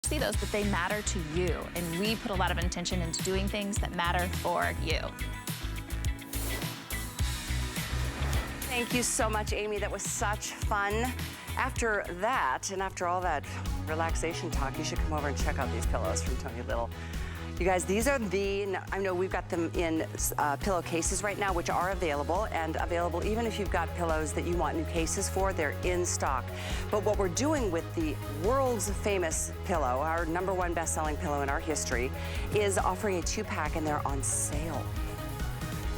See those, but they matter to you. And we put a lot of intention into doing things that matter for you. Thank you so much, Amy. That was such fun. After that, and after all that relaxation talk, you should come over and check out these pillows from Tony Little. You guys, these are I know we've got them in pillowcases right now, which are available, and available even if you've got pillows that you want new cases for, they're in stock. But what we're doing with the world's famous pillow, our #1 best-selling pillow in our history, is offering a 2-pack, and they're on sale.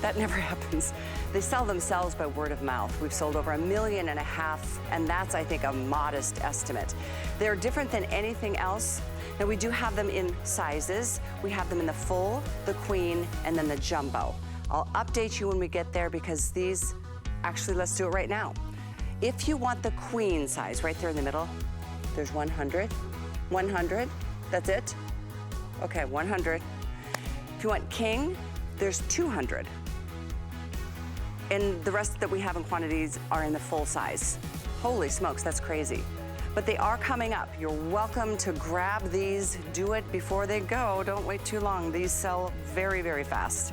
That never happens. They sell themselves by word of mouth. We've sold over 1.5 million, and that's, I think, a modest estimate. They're different than anything else. Now, we do have them in sizes. We have them in the full, the queen, and then the jumbo. I'll update you when we get there because these, actually, let's do it right now. If you want the queen size, right there in the middle, there's 100, 100, that's it. Okay, 100. If you want king, there's 200. And the rest that we have in quantities are in the full size. Holy smokes, that's crazy. But they are coming up. You're welcome to grab these. Do it before they go. Don't wait too long. These sell very, very fast.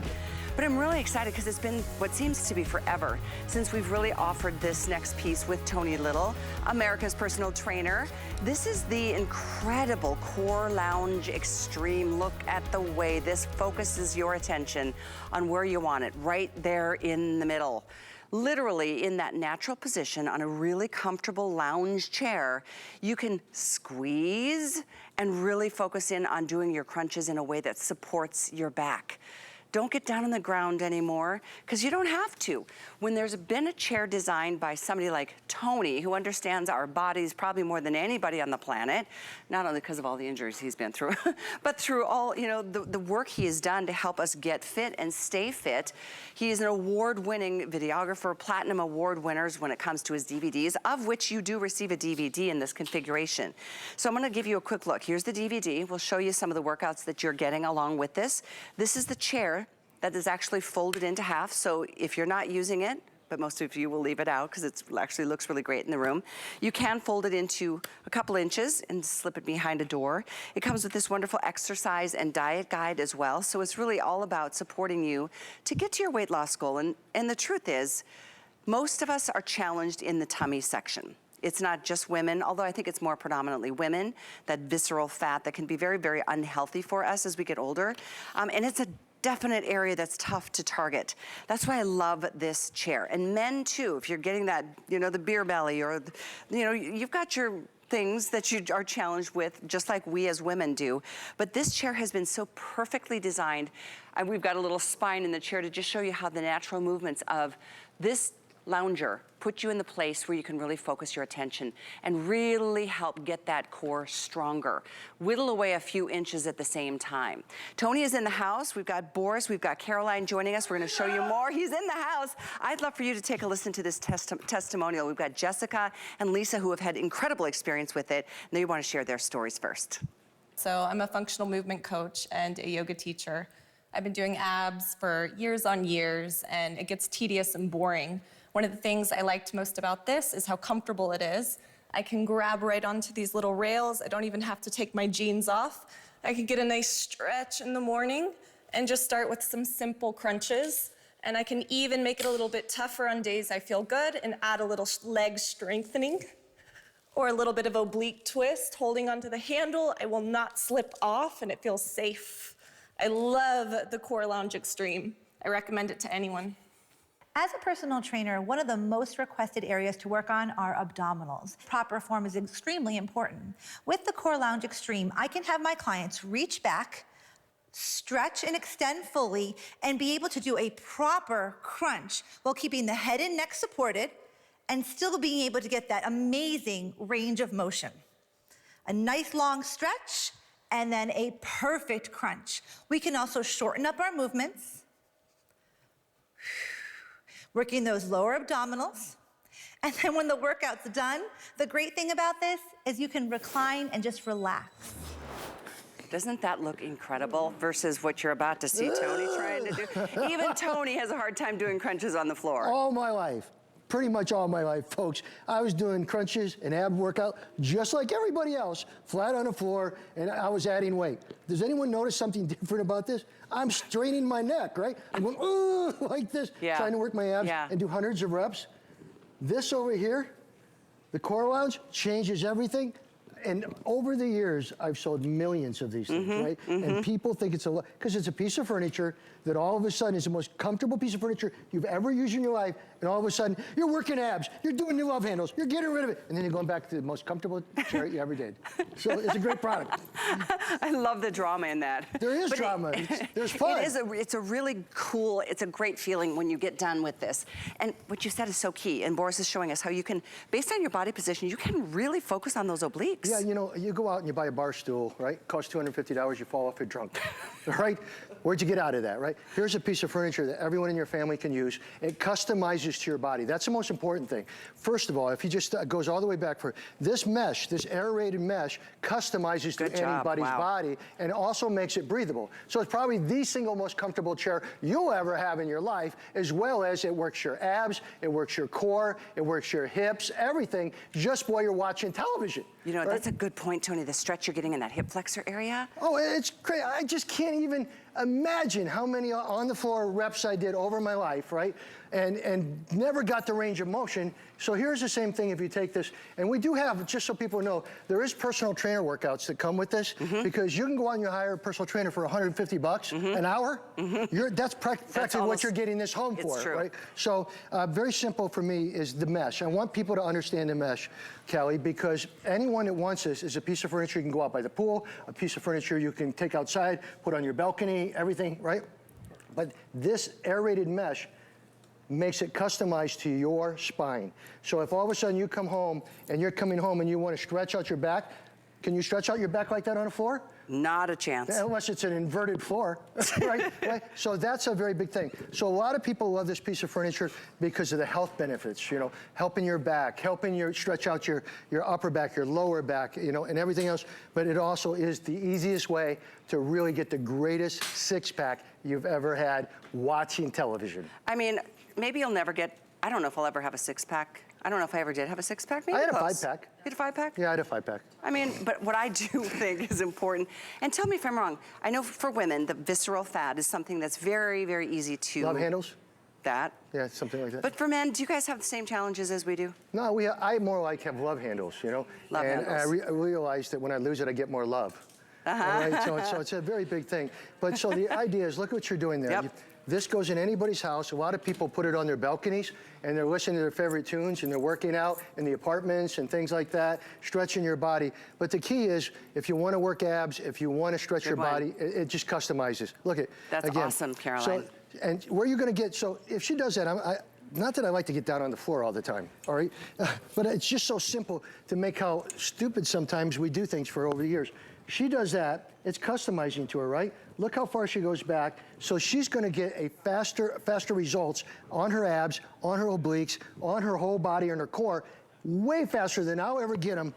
But I'm really excited because it's been what seems to be forever since we've really offered this next piece with Tony Little, America's personal trainer. This is the incredible Core Lounge Extreme. Look at the way this focuses your attention on where you want it, right there in the middle. Literally in that natural position on a really comfortable lounge chair, you can squeeze and really focus in on doing your crunches in a way that supports your back. Don't get down on the ground anymore, because you don't have to. When there's been a chair designed by somebody like Tony, who understands our bodies probably more than anybody on the planet, not only because of all the injuries he's been through, but through all, you know, the work he has done to help us get fit and stay fit. He is an award-winning videographer, platinum award winners when it comes to his DVDs, of which you do receive a DVD in this configuration. So I'm gonna give you a quick look. Here's the DVD. We'll show you some of the workouts that you're getting along with this. This is the chair that is actually folded into half, so if you're not using it, but most of you will leave it out because it actually looks really great in the room, you can fold it into a couple inches and slip it behind a door. It comes with this wonderful exercise and diet guide as well, so it's really all about supporting you to get to your weight loss goal. And the truth is, most of us are challenged in the tummy section. It's not just women, although I think it's more predominantly women, that visceral fat that can be very, very unhealthy for us as we get older. And it's a definite area that's tough to target. That's why I love this chair. And men too, if you're getting that, you know, the beer belly or, you know, you've got your things that you are challenged with, just like we as women do. But this chair has been so perfectly designed. And we've got a little spine in the chair to just show you how the natural movements of this lounger put you in the place where you can really focus your attention and really help get that core stronger. Whittle away a few inches at the same time. Tony is in the house. We've got Boris, we've got Caroline joining us. We're gonna show you more. He's in the house. I'd love for you to take a listen to this testimonial. We've got Jessica and Lisa who have had incredible experience with it. And they wanna share their stories first. So I'm a functional movement coach and a yoga teacher. I've been doing abs for years on years, and it gets tedious and boring. One of the things I liked most about this is how comfortable it is. I can grab right onto these little rails. I don't even have to take my jeans off. I can get a nice stretch in the morning and just start with some simple crunches. And I can even make it a little bit tougher on days I feel good and add a little leg strengthening or a little bit of oblique twist, holding onto the handle. I will not slip off and it feels safe. I love the Core Lounge Extreme. I recommend it to anyone. As a personal trainer, one of the most requested areas to work on are abdominals. Proper form is extremely important. With the Core Lounge Extreme, I can have my clients reach back, stretch and extend fully, and be able to do a proper crunch while keeping the head and neck supported and still being able to get that amazing range of motion. A nice long stretch and then a perfect crunch. We can also shorten up our movements, working those lower abdominals. And then when the workout's done, the great thing about this is you can recline and just relax. Doesn't that look incredible versus what you're about to see Tony trying to do? Even Tony has a hard time doing crunches on the floor. All my life. pretty much all my life, folks. I was doing crunches and ab workout just like everybody else, flat on the floor, and I was adding weight. Does anyone notice something different about this? I'm straining my neck, right? I'm going, ooh, like this, trying to work my abs and do hundreds of reps. This over here, the Core Lounge, changes everything. And over the years, I've sold millions of these things, right? And people think it's a lot, because it's a piece of furniture that all of a sudden is the most comfortable piece of furniture you've ever used in your life, and all of a sudden, you're working abs, you're doing new love handles, you're getting rid of it, and then you're going back to the most comfortable chair you ever did. So it's a great product. I love the drama in that. There is drama. There's fun. It's a really cool, it's a great feeling when you get done with this. And what you said is so key, and Boris is showing us how you can, based on your body position, you can really focus on those obliques. Yeah, you know, you go out and you buy a bar stool, right? Costs $250, you fall off, you're drunk, right? Where'd you get out of that, right? Here's a piece of furniture that everyone in your family can use. It customizes to your body. That's the most important thing. First of all, if you just goes all the way back for this mesh, this aerated mesh, customizes to anybody's body and also makes it breathable. So it's probably the single most comfortable chair you'll ever have in your life, as well as it works your abs, it works your core, it works your hips, everything, just while you're watching television. You know, that's a good point, Tony, the stretch you're getting in that hip flexor area. Oh, it's great. I just can't even imagine how many on the floor reps I did over my life, right? And never got the range of motion. So here's the same thing if you take this, and we do have, just so people know, there is personal trainer workouts that come with this, because you can go out and you hire a personal trainer for 150 bucks an hour. That's practically what you're getting this home for, right? So very simple for me is the mesh. I want people to understand the mesh, Kelly, because anyone that wants this is a piece of furniture you can go out by the pool, a piece of furniture you can take outside, put on your balcony, everything, right? But this aerated mesh makes it customized to your spine. So if all of a sudden you come home and you're coming home and you want to stretch out your back, can you stretch out your back like that on the floor? Not a chance. Unless it's an inverted floor, right? So that's a very big thing. So a lot of people love this piece of furniture because of the health benefits, you know, helping your back, helping you stretch out your upper back, your lower back, you know, and everything else. But it also is the easiest way to really get the greatest six-pack you've ever had watching television. I mean, maybe you'll never get, I don't know if I'll ever have a six-pack. I don't know if I ever did have a six-pack. Maybe I had a close. 5-pack. You had a 5-pack? Yeah, I had a 5-pack. I mean, but what I do think is important, and tell me if I'm wrong, I know for women, the visceral fat is something that's very, very easy to... Love handles? That. Yeah, something like that. But for men, do you guys have the same challenges as we do? No, I more like have love handles, you know? Love handles. I realized that when I lose it, I get more love. Right? So it's a very big thing. But so the idea is, look what you're doing there. This goes in anybody's house. A lot of people put it on their balconies, and they're listening to their favorite tunes, and they're working out in the apartments and things like that, stretching your body. But the key is, if you want to work abs, if you want to stretch your body, it just customizes. Look at That's again, awesome, Caroline. So, and where are you going to get, so if she does that, not that I like to get down on the floor all the time, all right? But it's just so simple to make how stupid sometimes we do things for over the years. She does that, it's customizing to her, right? Look how far she goes back. So she's gonna get a faster results on her abs, on her obliques, on her whole body, and her core, way faster than I'll ever get them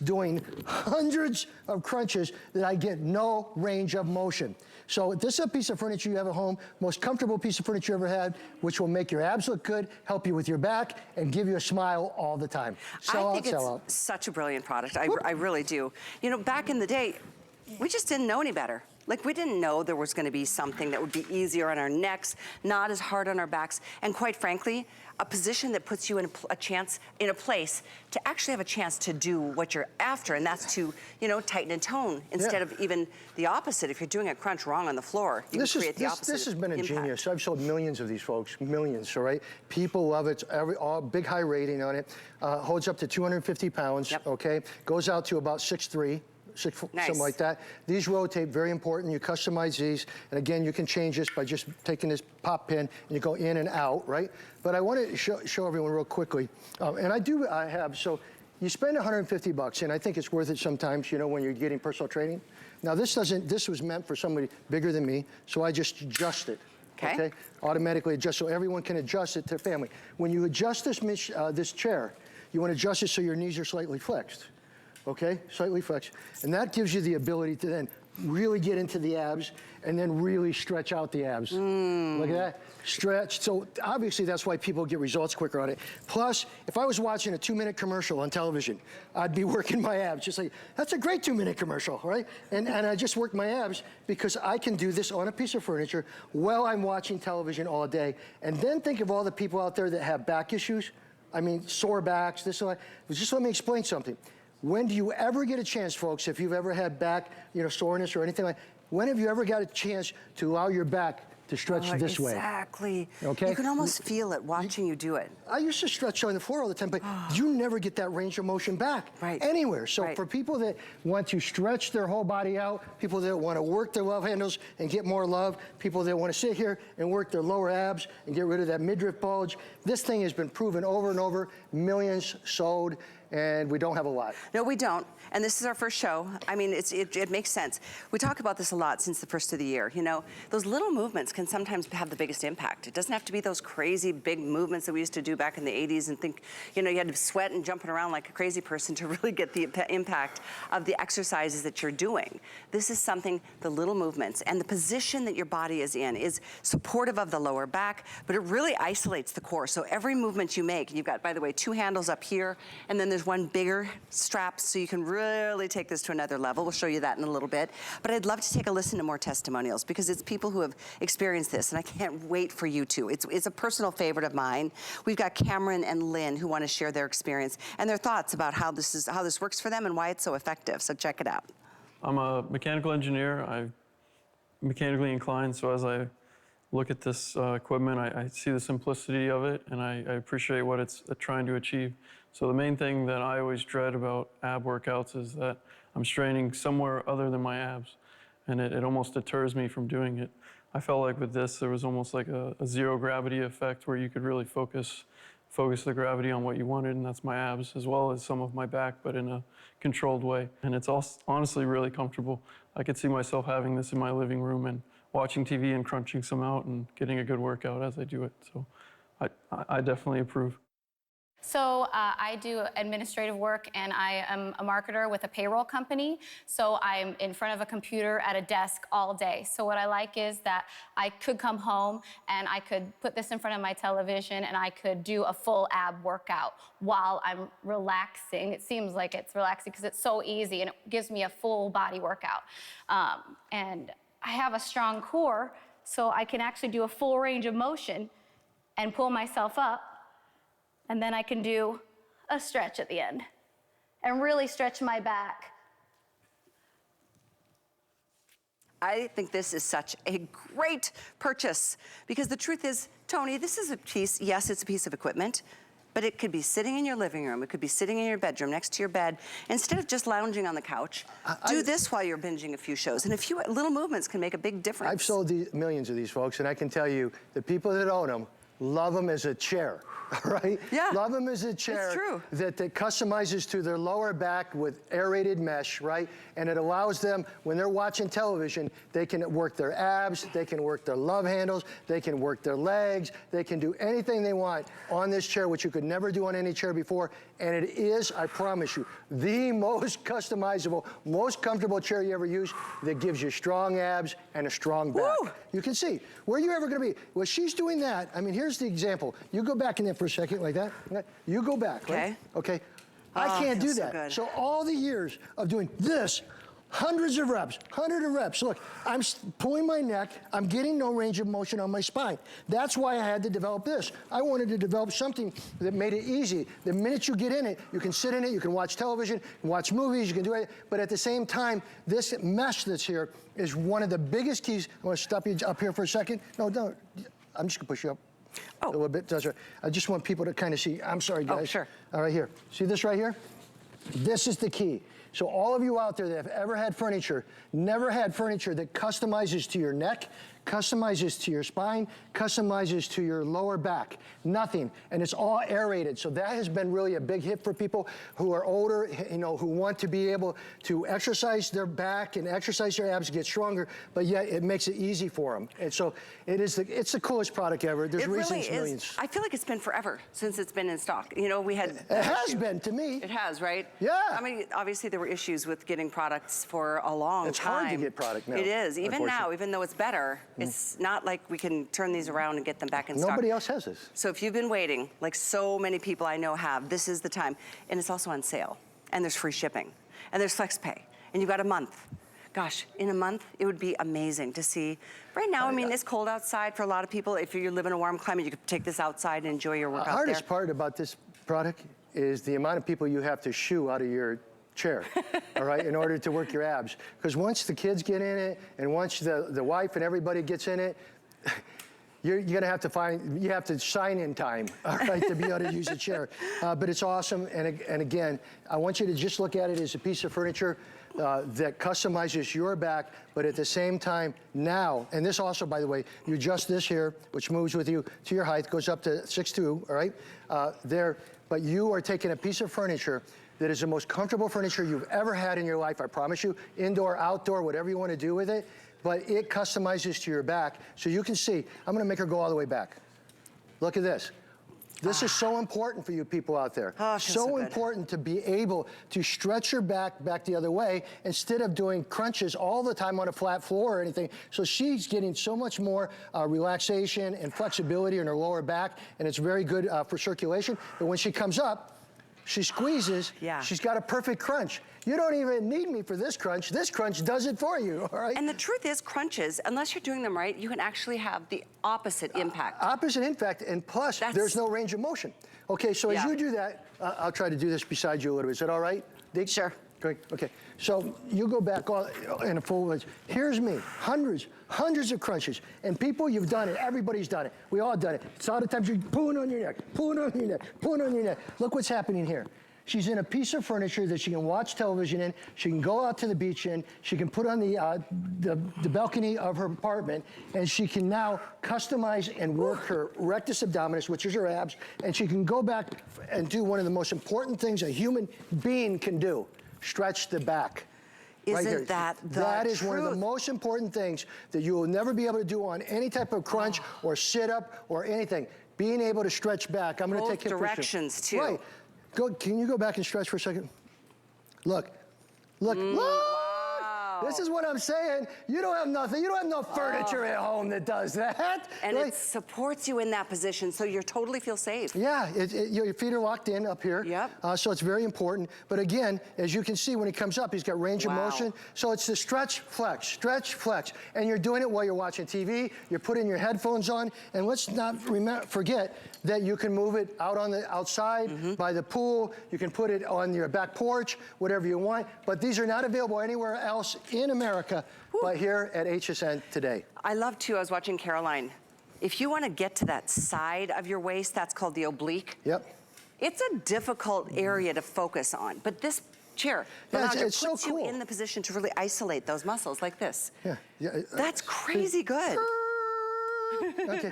doing hundreds of crunches that I get no range of motion. So this is a piece of furniture you have at home, most comfortable piece of furniture you ever had, which will make your abs look good, help you with your back, and give you a smile all the time. I think it's such a brilliant product. I really do. You know, back in the day, we just didn't know any better. Like, we didn't know there was gonna be something that would be easier on our necks, not as hard on our backs, and quite frankly, a position that puts you in a place to actually have a chance to do what you're after, and that's to, you know, tighten and tone instead of even the opposite. If you're doing a crunch wrong on the floor, you can create the opposite. This has been a genius. I've sold millions of these, folks, millions, all right? People love it, all big high rating on it. Holds up to 250 pounds, okay? Goes out to about 6'3". Something like that. These rotate, very important. You customize these, and again, you can change this by just taking this pop pin and you go in and out, right? But I want to show everyone real quickly, and I have, so you spend 150 bucks, and I think it's worth it sometimes, you know, when you're getting personal training. Now this was meant for somebody bigger than me, so I just adjust it. Okay? Automatically adjust, so everyone can adjust it to family. When you adjust this chair, you want to adjust it so your knees are slightly flexed. Okay, slightly flexed. And that gives you the ability to then really get into the abs, and then really stretch out the abs. Look at that, stretch. So obviously that's why people get results quicker on it. Plus, if I was watching a 2-minute commercial on television, I'd be working my abs, just like, that's a great 2-minute commercial, right? And I just work my abs because I can do this on a piece of furniture while I'm watching television all day. And then think of all the people out there that have back issues. I mean, sore backs, this and that. Just let me explain something. When do you ever get a chance, folks, if you've ever had back, soreness or anything like that, when have you ever got a chance to allow your back to stretch this way? Exactly. Okay? You can almost feel it watching you do it. I used to stretch on the floor all the time, but you never get that range of motion back anywhere. So for people that want to stretch their whole body out, people that want to work their love handles and get more love, people that want to sit here and work their lower abs and get rid of that midriff bulge, this thing has been proven over and over, millions sold, and we don't have a lot. No, we don't. And this is our first show. I mean, it makes sense. We talk about this a lot since the first of the year. Those little movements can sometimes have the biggest impact. It doesn't have to be those crazy big movements that we used to do back in the 80s and think, you had to sweat and jumping around like a crazy person to really get the impact of the exercises that you're doing. This is something, the little movements and the position that your body is in is supportive of the lower back, but it really isolates the core. So every movement you make, and you've got, by the way, 2 handles up here, and then there's one bigger strap so you can really take this to another level. We'll show you that in a little bit. But I'd love to take a listen to more testimonials because it's people who have experienced this, and I can't wait for you to. It's a personal favorite of mine. We've got Cameron and Lynn who want to share their experience and their thoughts about how this works for them and why it's so effective. So check it out. I'm a mechanical engineer. I'm mechanically inclined, so as I look at this equipment, I see the simplicity of it, and I appreciate what it's trying to achieve. So the main thing that I always dread about ab workouts is that I'm straining somewhere other than my abs, and it almost deters me from doing it. I felt like with this, there was almost like a zero gravity effect where you could really focus the gravity on what you wanted, and that's my abs, as well as some of my back, but in a controlled way. And it's honestly really comfortable. I could see myself having this in my living room and watching TV and crunching some out and getting a good workout as I do it. So I definitely approve. So I do administrative work, and I am a marketer with a payroll company. So I'm in front of a computer at a desk all day. So what I like is that I could come home and I could put this in front of my television and I could do a full ab workout while I'm relaxing. It seems like it's relaxing because it's so easy and it gives me a full body workout. And I have a strong core, so I can actually do a full range of motion and pull myself up. And then I can do a stretch at the end and really stretch my back. I think this is such a great purchase because the truth is, Tony, this is a piece, yes, it's a piece of equipment, but it could be sitting in your living room. It could be sitting in your bedroom next to your bed. Instead of just lounging on the couch, do this while you're binging a few shows. And a few little movements can make a big difference. I've sold millions of these, folks, and I can tell you, the people that own them love them as a chair. Right? Yeah. Love them as a chair that customizes to their lower back with aerated mesh, right? And it allows them, when they're watching television, they can work their abs, they can work their love handles, they can work their legs, they can do anything they want on this chair, which you could never do on any chair before. And it is, I promise you, the most customizable, most comfortable chair you ever use that gives you strong abs and a strong back. Woo! You can see, where are you ever gonna be? Well, she's doing that. I mean, here's the example. You go back in there for a second, like that. You go back, right? Okay. I can't do that. So all the years of doing this, hundreds of reps, Look, I'm pulling my neck. I'm getting no range of motion on my spine. That's why I had to develop this. I wanted to develop something that made it easy. The minute you get in it, you can sit in it, you can watch television, watch movies, you can do it. But at the same time, this mesh that's here is one of the biggest keys. I want to stop you up here for a second. No, don't. I'm just going to push you up. A little bit. I just want people to kind of see. I'm sorry, guys. Oh, sure. All right, here. See this right here? This is the key. So all of you out there that have ever had furniture, never had furniture that customizes to your neck, customizes to your spine, customizes to your lower back, nothing. And it's all aerated. So that has been really a big hit for people who are older, you know, who want to be able to exercise their back and exercise their abs, get stronger, but yet it makes it easy for them. And so it's the coolest product ever. There's reasons millions. I feel like it's been forever since it's been in stock. You know, we had... It has been to me. It has, right? Yeah. I mean, obviously there were issues with getting products for a long time. It's hard to get product now. It is. Even now, even though it's better, it's not like we can turn these around and get them back in stock. Nobody else has this. So if you've been waiting, like so many people I know have, this is the time. And it's also on sale. And there's free shipping. And there's flex pay. And you've got a month. Gosh, in a month, it would be amazing to see. Right now, I mean, it's cold outside for a lot of people. If you live in a warm climate, you could take this outside and enjoy your workout The hardest part about this product is the amount of people you have to shoo out of your chair, all right, in order to work your abs. Because once the kids get in it, and once the wife and everybody gets in it, you're gonna have to you have to sign in time, all right, to be able to use a chair. But it's awesome, and again, I want you to just look at it as a piece of furniture that customizes your back, but at the same time now, and this also, by the way, you adjust this here, which moves with you to your height, goes up to 6'2", all right, there, but you are taking a piece of furniture that is the most comfortable furniture you've ever had in your life, I promise you, indoor, outdoor, whatever you want to do with it, but it customizes to your back, so you can see, I'm gonna make her go all the way back. Look at this. This is so important for you people out there. Oh, so important to be able to stretch your back the other way instead of doing crunches all the time on a flat floor or anything. So she's getting so much more relaxation and flexibility in her lower back, and it's very good for circulation. But when she comes up, she squeezes, she's got a perfect crunch. You don't even need me for this crunch. This crunch does it for you, all right? And the truth is, crunches, unless you're doing them right, you can actually have the opposite impact. Opposite impact, and plus, there's no range of motion. Okay, so as you do that, I'll try to do this beside you a little bit. Is that all right? Dig? Sure. Great, okay. So you go back in a full range. Here's me, hundreds of crunches. And people, you've done it. Everybody's done it. We all done it. It's all the times you're pulling on your neck, pulling on your neck, pulling on your neck. Look what's happening here. She's in a piece of furniture that she can watch television in. She can go out to the beach in. She can put on the balcony of her apartment, and she can now customize and work her rectus abdominis, which is her abs, and she can go back and do one of the most important things a human being can do, stretch the back. Isn't that the That is truth? one of the most important things that you will never be able to do on any type of crunch or sit up or anything. Being able to stretch back. I'm going to take Both directions, too. Right. Can you go back and stretch for a second? Look, look. Wow. This is what I'm saying. You don't have nothing. You don't have no furniture at home that does that. And it supports you in that position, so you totally feel safe. Yeah, your feet are locked in up here. Yep. So it's very important. But again, as you can see, when he comes up, he's got range of motion. So it's the stretch, flex, and you're doing it while you're watching TV. You're putting your headphones on, and let's not forget that you can move it out on the outside by the pool. You can put it on your back porch, whatever you want. But these are not available anywhere else in America, but here at HSN today. I love too. I was watching Caroline. If you want to get to that side of your waist, that's called the oblique. Yep. It's a difficult area to focus on, but this chair puts you in the position to really isolate those muscles like this. Yeah. That's crazy good. Okay,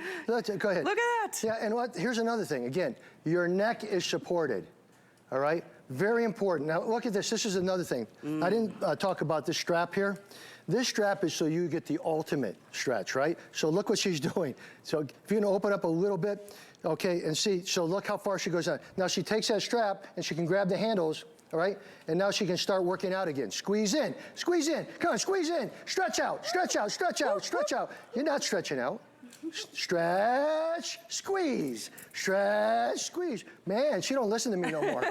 go ahead. Look at that. Yeah, and here's another thing. Again, your neck is supported, all right? Very important. Now, look at this. This is another thing. I didn't talk about this strap here. This strap is so you get the ultimate stretch, right? So look what she's doing. So if you can open up a little bit, okay, and see, so look how far she goes down. Now she takes that strap and she can grab the handles, all right? And now she can start working out again. Squeeze in, come on, squeeze in. Stretch out, stretch out, stretch out, stretch out. You're not stretching out. Stretch, squeeze, stretch, squeeze. Man, she don't listen to me no more.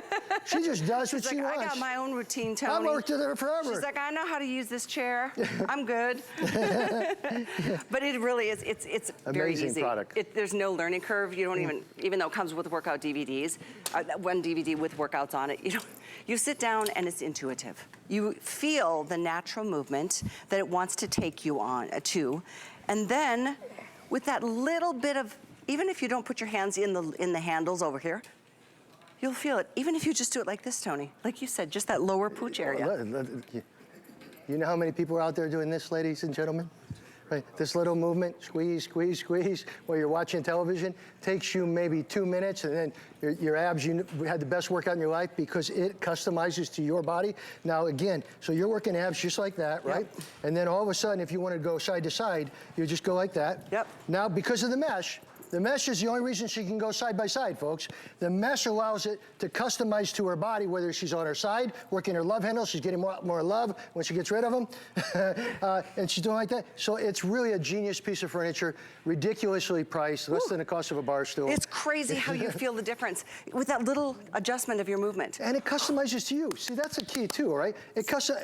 She just does what she wants. I got my own routine, Tony. I've worked with her forever. She's like, I know how to use this chair. I'm good. But it really is, it's very easy. Amazing product. There's no learning curve. You don't even though it comes with workout DVDs, one DVD with workouts on it, you sit down and it's intuitive. You feel the natural movement that it wants to take you on to, and then with that little bit of, even if you don't put your hands in the handles over here, you'll feel it. Even if you just do it like this, Tony. Like you said, just that lower pooch area. You know how many people are out there doing this, ladies and gentlemen? Right? This little movement, squeeze, squeeze, squeeze, while you're watching television, takes you maybe 2 minutes, and then your abs, you had the best workout in your life because it customizes to your body. Now again, so you're working abs just like that, right? Yep. And then all of a sudden, if you want to go side to side, you just go like that. Yep. Now, because of the mesh is the only reason she can go side by side, folks. The mesh allows it to customize to her body, whether she's on her side, working her love handles, she's getting more love when she gets rid of them, and she's doing like that. So it's really a genius piece of furniture, ridiculously priced, less than the cost of a bar stool. It's crazy how you feel the difference with that little adjustment of your movement. And it customizes to you. See, that's a key too, right?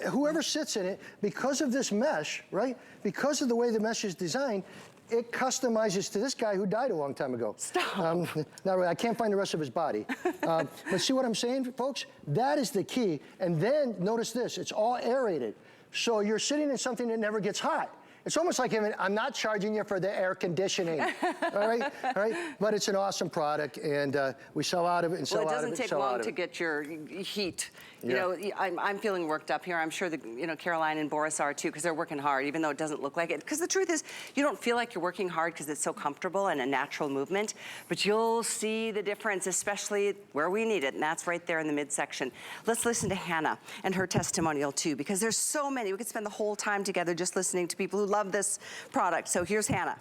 Whoever sits in it, because of this mesh, right? Because of the way the mesh is designed, it customizes to this guy who died a long time ago. Stop. Not really, I can't find the rest of his body. But see what I'm saying, folks? That is the key. And then notice this, it's all aerated. So you're sitting in something that never gets hot. It's almost like I'm not charging you for the air conditioning, all right? But it's an awesome product, and we sell out of it and sell out of it. Well, it doesn't take long to get your heat. You know, I'm feeling worked up here. I'm sure that, Caroline and Boris are too, because they're working hard, even though it doesn't look like it. Because the truth is, you don't feel like you're working hard because it's so comfortable and a natural movement, but you'll see the difference, especially where we need it, and that's right there in the midsection. Let's listen to Hannah and her testimonial too, because there's so many. We could spend the whole time together just listening to people who love this product. So here's Hannah.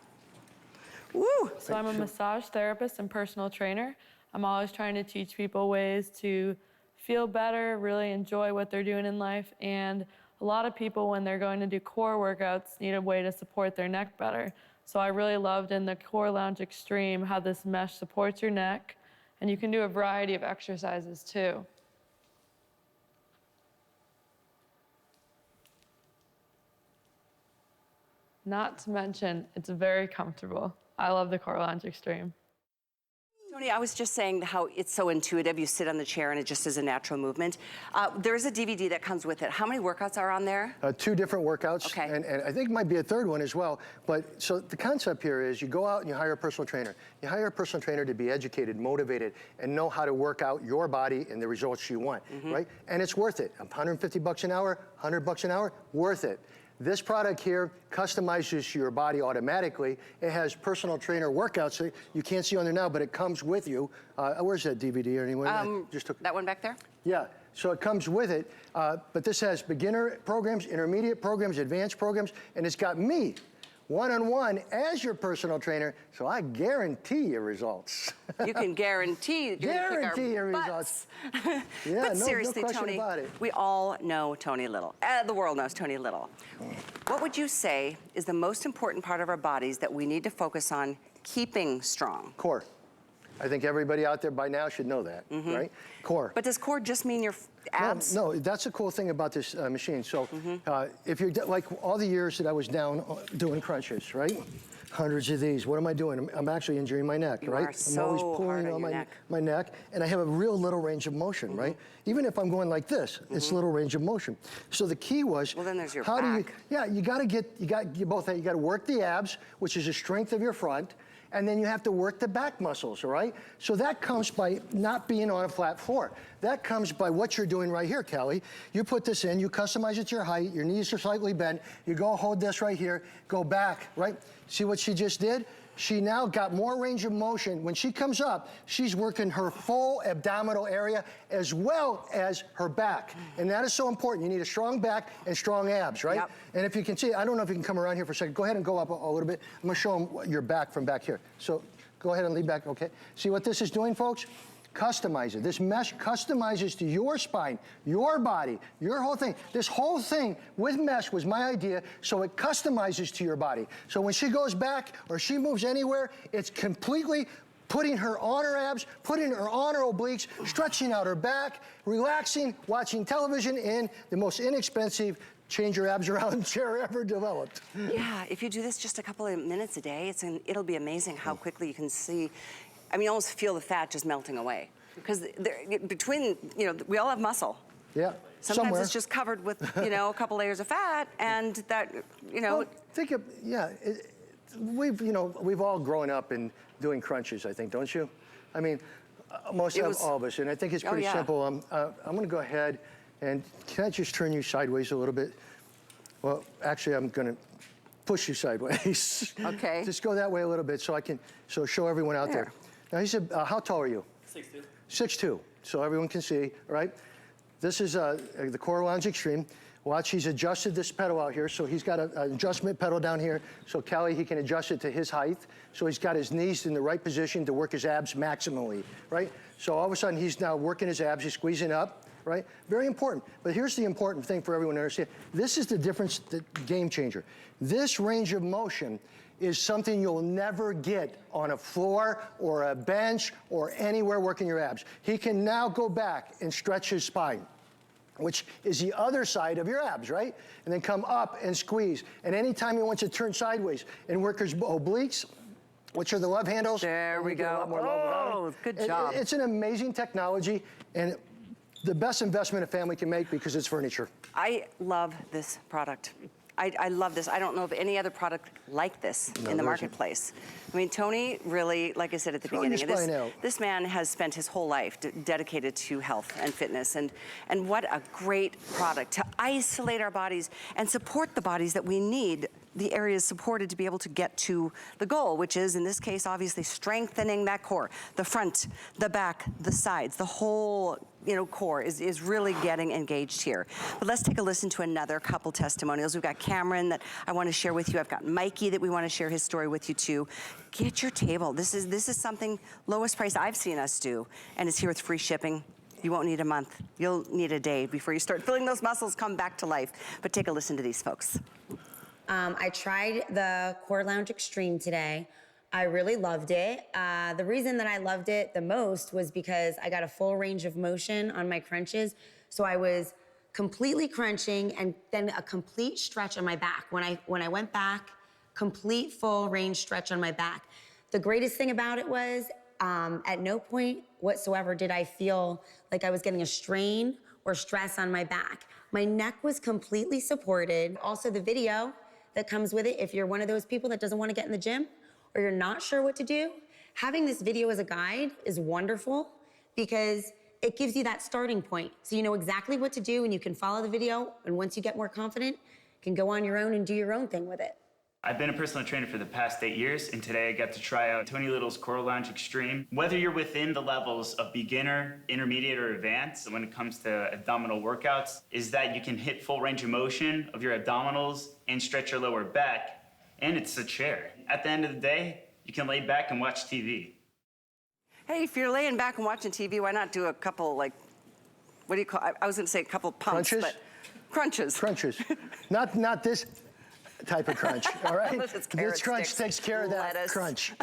Woo! So I'm a massage therapist and personal trainer. I'm always trying to teach people ways to feel better, really enjoy what they're doing in life, and a lot of people, when they're going to do core workouts, need a way to support their neck better. So I really loved in the Core Lounge Extreme how this mesh supports your neck, and you can do a variety of exercises too. Not to mention, it's very comfortable. I love the Core Lounge Extreme. Tony, I was just saying how it's so intuitive. You sit on the chair and it just is a natural movement. There's a DVD that comes with it. How many workouts are on there? 2 different workouts, okay. and I think it might be a 3rd one as well. But so the concept here is you go out and you hire a personal trainer. You hire a personal trainer to be educated, motivated, and know how to work out your body and the results you want, right? And it's worth it. $150 an hour, $100 an hour, worth it. This product here customizes your body automatically. It has personal trainer workouts that you can't see on there now, but it comes with you. Where's that DVD anyway? That one back there? Yeah, so it comes with it, but this has beginner programs, intermediate programs, advanced programs, and it's got me one-on-one as your personal trainer, so I guarantee you results. You can guarantee that you're gonna kick our results. Yeah, but seriously, no question Tony, about it. we all know Tony Little. The world knows Tony Little. What would you say is the most important part of our bodies that we need to focus on keeping strong? Core. I think everybody out there by now should know that, right? Core. But does core just mean your abs? No, that's the cool thing about this machine. So if you're like all the years that I was down doing crunches, right? Hundreds of these. What am I doing? I'm actually injuring my neck, you right? Are so I'm always pulling on my neck, and I have a real little range of motion, right? Even if I'm going like this, it's little range of motion. So the key was, well, then there's your how back. do you? Yeah, you got to work the abs, which is the strength of your front. And then you have to work the back muscles, all right? So that comes by not being on a flat floor. That comes by what you're doing right here, Kelly. You put this in, you customize it to your height, your knees are slightly bent, you go hold this right here, go back, right? See what she just did? She now got more range of motion. When she comes up, she's working her full abdominal area as well as her back. And that is so important. You need a strong back and strong abs, right? Yep. And if you can see, I don't know if you can come around here for a second. Go ahead and go up a little bit. I'm gonna show them your back from back here. So go ahead and lean back, okay? See what this is doing, folks? Customize it. This mesh customizes to your spine, your body, your whole thing. This whole thing with mesh was my idea, so it customizes to your body. So when she goes back or she moves anywhere, it's completely putting her on her abs, putting her on her obliques, stretching out her back, relaxing, watching television in the most inexpensive change your abs around chair ever developed. Yeah, if you do this just a couple of minutes a day, it'll be amazing how quickly you can see. I mean, you almost feel the fat just melting away. Because between, we all have muscle. Yeah. Sometimes somewhere. It's just covered with, a couple layers of fat, and that, Well, think of, we've all grown up in doing crunches, I think, don't you? I mean, all of us, and I think it's pretty simple. I'm gonna go ahead and, can I just turn you sideways a little bit? Well, actually, I'm gonna push you sideways. Okay. Just go that way a little bit so I can show everyone out there. Now he said, how tall are you? 6'2". 6'2", so everyone can see, all right? This is the Core Lounge Extreme. Watch, he's adjusted this pedal out here, so he's got an adjustment pedal down here, so Kelly, he can adjust it to his height, so he's got his knees in the right position to work his abs maximally, right? So all of a sudden, he's now working his abs, he's squeezing up, right? Very important, but here's the important thing for everyone to understand. This is the difference, the game changer. This range of motion is something you'll never get on a floor or a bench or anywhere working your abs. He can now go back and stretch his spine, which is the other side of your abs, right? And then come up and squeeze. And anytime he wants to turn sideways and work his obliques, which are the love handles. There we go. Oh, good job. It's an amazing technology and the best investment a family can make because it's furniture. I love this product. I love this. I don't know of any other product like this in the marketplace. I mean, Tony really, like I said at the beginning, this man has spent his whole life dedicated to health and fitness, and what a great product to isolate our bodies and support the bodies that we need, the areas supported to be able to get to the goal, which is, in this case, obviously strengthening that core, the front, the back, the sides, the whole core is really getting engaged here. But let's take a listen to another couple testimonials. We've got Cameron that I want to share with you. I've got Mikey that we want to share his story with you too. Get your table. This is something lowest price I've seen us do, and it's here with free shipping. You won't need a month. You'll need a day before you start feeling those muscles come back to life. But take a listen to these folks. I tried the Core Lounge Extreme today. I really loved it. The reason that I loved it the most was because I got a full range of motion on my crunches. So I was completely crunching and then a complete stretch on my back. When I went back, complete full range stretch on my back. The greatest thing about it was at no point whatsoever did I feel like I was getting a strain or stress on my back. My neck was completely supported. Also the video that comes with it, if you're one of those people that doesn't want to get in the gym or you're not sure what to do, having this video as a guide is wonderful because it gives you that starting point. So you know exactly what to do and you can follow the video, and once you get more confident, you can go on your own and do your own thing with it. I've been a personal trainer for the past 8 years, and today I got to try out Tony Little's Core Lounge Extreme. Whether you're within the levels of beginner, intermediate, or advanced when it comes to abdominal workouts, is that you can hit full range of motion of your abdominals and stretch your lower back, and it's a chair. At the end of the day, you can lay back and watch TV. Hey, if you're laying back and watching TV, why not do a couple, like, what do you call, I was gonna say a couple pumps, Crunches? but crunches. Crunches. not this type of crunch, all right? This crunch takes care of that lettuce. crunch.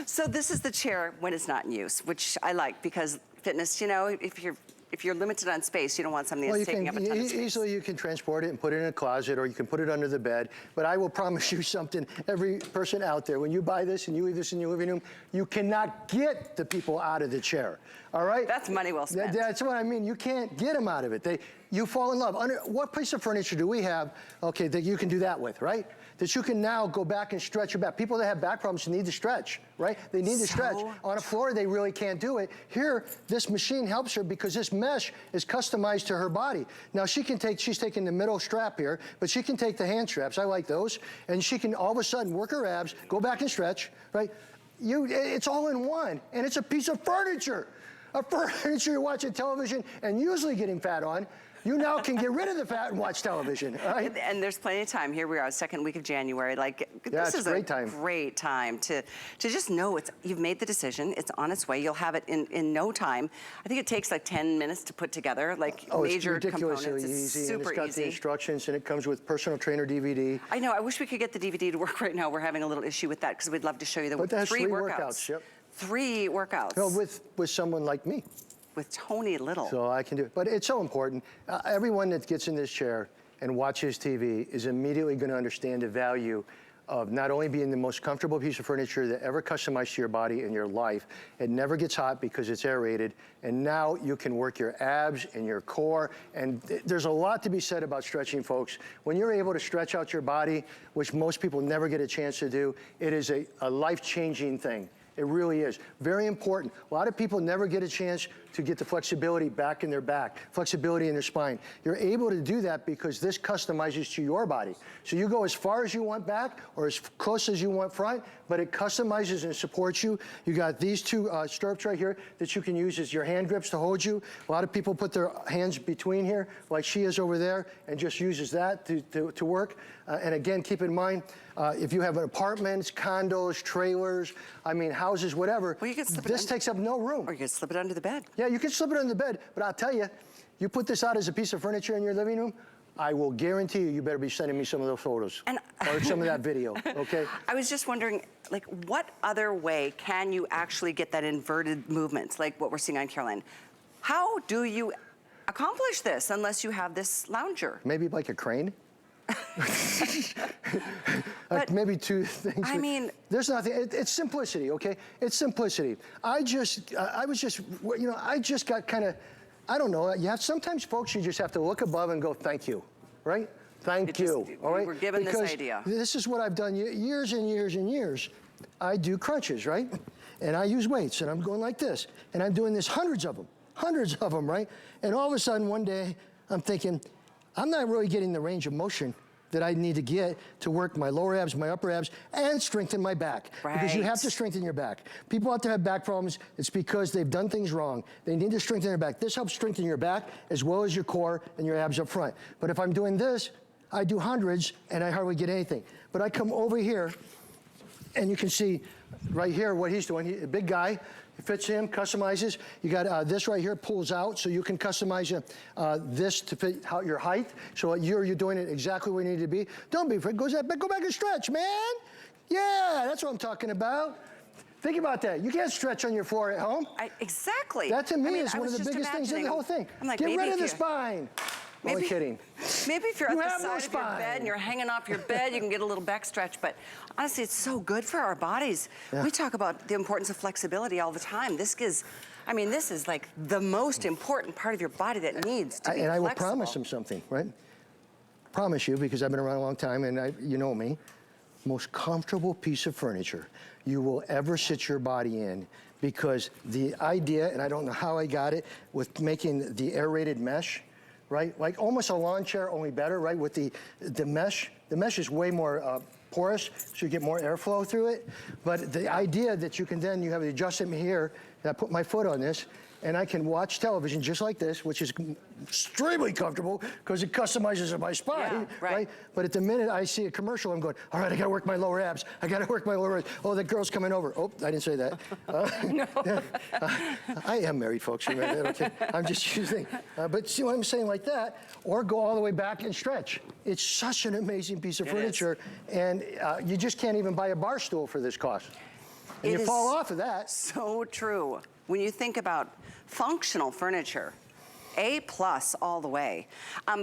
So this is the chair when it's not in use, which I like because fitness, if you're limited on space, you don't want something that's taking up a ton of space. Easily you can transport it and put it in a closet, or you can put it under the bed. But I will promise you something, every person out there, when you buy this and you leave this in your living room, you cannot get the people out of the chair, all right? That's money well spent. That's what I mean. You can't get them out of it. You fall in love. What piece of furniture do we have, okay, that you can do that with, right? That you can now go back and stretch your back. People that have back problems need to stretch, right? They need to stretch. On a floor, they really can't do it. Here, this machine helps her because this mesh is customized to her body. Now, she's taking the middle strap here, but she can take the hand straps. I like those. And she can all of a sudden work her abs, go back and stretch, right? It's all in one, and it's a piece of furniture. A furniture you're watching television and usually getting fat on. You now can get rid of the fat and watch television, right? And there's plenty of time. Here we are, second week of January. Like, this is a great time to just know you've made the decision. It's on its way. You'll have it in no time. I think it takes like 10 minutes to put together, like major components. It's easy. Super and it's got the instructions, and it comes with personal trainer DVD. I know. I wish we could get the DVD to work right now. We're having a little issue with that because we'd love to show you the 3 workouts. Yep. 3 workouts. No, with someone like me. With Tony Little. So I can do it. But it's so important. Everyone that gets in this chair and watches TV is immediately going to understand the value of not only being the most comfortable piece of furniture that ever customized to your body in your life. It never gets hot because it's aerated. And now you can work your abs and your core. And there's a lot to be said about stretching, folks. When you're able to stretch out your body, which most people never get a chance to do, it is a life-changing thing. It really is. Very important. A lot of people never get a chance to get the flexibility back in their back, flexibility in their spine. You're able to do that because this customizes to your body. So you go as far as you want back or as close as you want front, but it customizes and supports you. You got these two stirrups right here that you can use as your hand grips to hold you. A lot of people put their hands between here, like she is over there, and just uses that to work. And again, keep in mind, if you have apartments, condos, trailers, I mean, houses, whatever, well, you can slip this takes up no room. Or you can slip it under the bed. Yeah, you can slip it under the bed, but I'll tell you, you put this out as a piece of furniture in your living room, I will guarantee you, you better be sending me some of those photos or some of that video, okay? I was just wondering, like, what other way can you actually get that inverted movement, like what we're seeing on Caroline? How do you accomplish this unless you have this lounger? Maybe like a crane? Like maybe two things. I mean, there's nothing. It's simplicity, okay? It's simplicity. I just got kind of, I don't know. You have sometimes folks you just have to look above and go, thank you, right? Thank you. All right. We're given because this idea. This is what I've done years and years and years. I do crunches, right? And I use weights, and I'm going like this, and I'm doing this hundreds of them, right? And all of a sudden, one day, I'm thinking, I'm not really getting the range of motion that I need to get to work my lower abs, my upper abs, and strengthen my back. Right. Because you have to strengthen your back. People out there have back problems. It's because they've done things wrong. They need to strengthen their back. This helps strengthen your back as well as your core and your abs up front. But if I'm doing this, I do hundreds and I hardly get anything. But I come over here and you can see right here what he's doing. A big guy. It fits him, customizes. You got this right here, pulls out, so you can customize this to fit your height. So you're doing it exactly where you need to be. Don't be afraid. Go back and stretch, man. Yeah, that's what I'm talking about. Think about that. You can't stretch on your floor at home. Exactly. That to me is one of the biggest things in the whole thing. I'm like, get rid of the spine. Only kidding. Maybe if you're at the side of your spine. bed and you're hanging off your bed, you can get a little back stretch. But honestly, it's so good for our bodies. Yeah. We talk about the importance of flexibility all the time. This is like the most important part of your body that needs to be flexible. And I will promise him something, right? Promise you, because I've been around a long time and you know me. Most comfortable piece of furniture you will ever sit your body in, because the idea, and I don't know how I got it, with making the aerated mesh, right? Like almost a lawn chair, only better, right? With the mesh. The mesh is way more porous, so you get more airflow through it. But the idea that you can then, you have the adjustment here, and I put my foot on this, and I can watch television just like this, which is extremely comfortable because it customizes my spine, right? But at the minute I see a commercial, I'm going, all right, I gotta work my lower abs. I gotta work my lower abs. Oh, that girl's coming over. Oh, I didn't say that. No. I am married, folks. Okay. I'm just using, but see what I'm saying, like that, or go all the way back and stretch. It's such an amazing piece of furniture, and you just can't even buy a bar stool for this cost. And you fall off of that. So true. When you think about functional furniture, A+ all the way.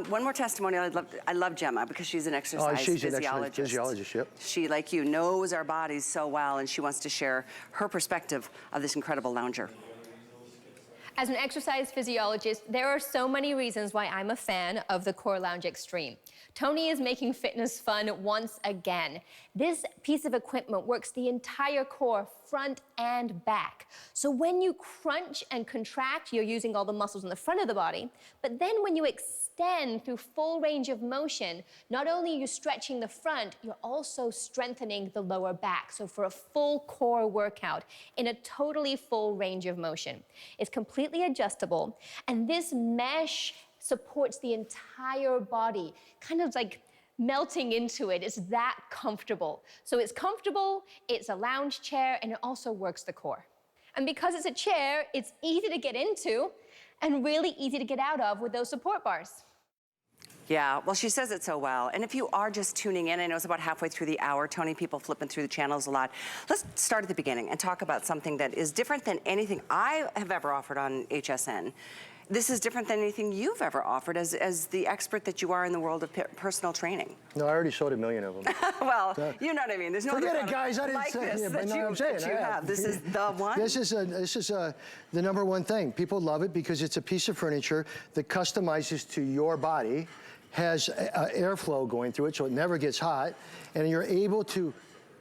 One more testimonial. I love Gemma because she's an exercise physiologist. Yep. She, like you, knows our bodies so well, and she wants to share her perspective of this incredible lounger. As an exercise physiologist, there are so many reasons why I'm a fan of the Core Lounge Extreme. Tony is making fitness fun once again. This piece of equipment works the entire core, front and back. So when you crunch and contract, you're using all the muscles in the front of the body. But then when you extend through full range of motion, not only are you stretching the front, you're also strengthening the lower back. So for a full core workout in a totally full range of motion. It's completely adjustable, and this mesh supports the entire body, kind of like melting into it. It's that comfortable. So it's comfortable, it's a lounge chair, and it also works the core. And because it's a chair, it's easy to get into and really easy to get out of with those support bars. Yeah, well, she says it so well. And if you are just tuning in, I know it's about halfway through the hour, Tony, people flipping through the channels a lot. Let's start at the beginning and talk about something that is different than anything I have ever offered on HSN. This is different than anything you've ever offered as the expert that you are in the world of personal training. No, I already sold 1 million of them. Well, you know what I mean. There's no forget it, guys. I didn't like say this it, that you have. This is the one. This is the number one thing. People love it because it's a piece of furniture that customizes to your body, has airflow going through it, so it never gets hot, and you're able to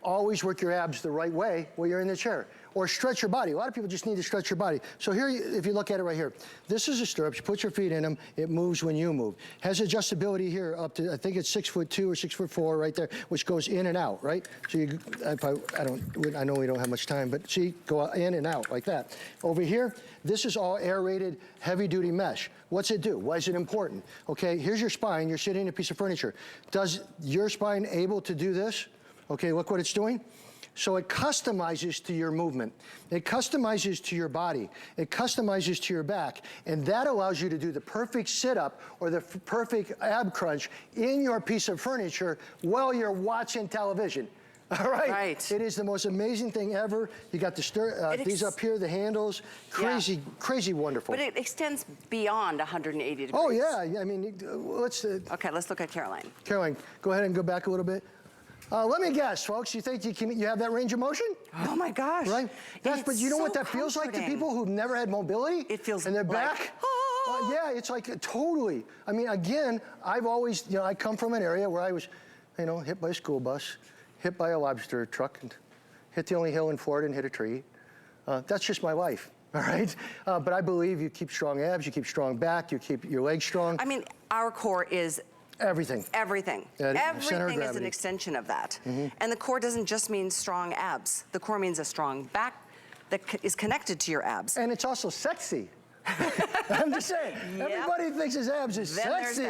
always work your abs the right way while you're in the chair. Or stretch your body. A lot of people just need to stretch your body. So here, if you look at it right here, this is a stirrup. You put your feet in them. It moves when you move. Has adjustability here up to, I think it's 6'2" or 6'4" right there, which goes in and out, right? So you, I know we don't have much time, but see, go in and out like that. Over here, this is all aerated, heavy-duty mesh. What's it do? Why is it important? Okay, here's your spine. You're sitting in a piece of furniture. Does your spine able to do this? Okay, look what it's doing. So it customizes to your movement. It customizes to your body. It customizes to your back. And that allows you to do the perfect sit-up or the perfect ab crunch in your piece of furniture while you're watching television. All right? Right. It is the most amazing thing ever. You got the these up here, the handles. Crazy, crazy wonderful. But it extends beyond 180 degrees. Oh, yeah. I mean, let's... Okay, let's look at Caroline. Caroline, go ahead and go back a little bit. Let me guess, folks. You think you have that range of motion? Oh my gosh! Right. But you know what that feels like to people who've never had mobility? It feels in their like, back. Yeah, it's like totally. I mean, again, I've always, I come from an area where I was, hit by a school bus, hit by a lobster truck, and hit the only hill in Florida and hit a tree. That's just my life. All right. But I believe you keep strong abs, you keep strong back, you keep your legs strong. I mean, our core is everything. Everything. Everything is an extension of that. And the core doesn't just mean strong abs. The core means a strong back that is connected to your abs. And it's also sexy. I'm just saying, everybody thinks his abs is sexy.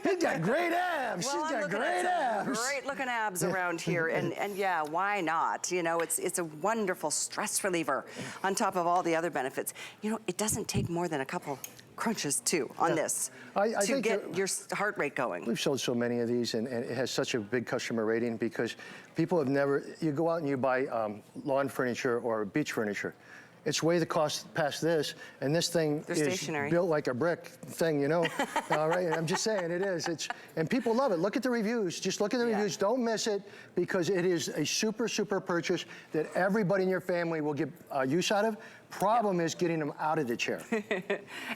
He's got great abs. Well, she's got great abs. Great looking abs around here. And yeah, why not? It's a wonderful stress reliever on top of all the other benefits. It doesn't take more than a couple crunches too on this to get your heart rate going. We've sold so many of these, and it has such a big customer rating because people have never, you go out and you buy lawn furniture or beach furniture. It's way the cost past this, and this thing is stationary. Built like a brick thing, All right, and I'm just saying it is. And people love it. Look at the reviews. Just look at the reviews. Don't miss it because it is a super, super purchase that everybody in your family will get use out of. Problem is getting them out of the chair.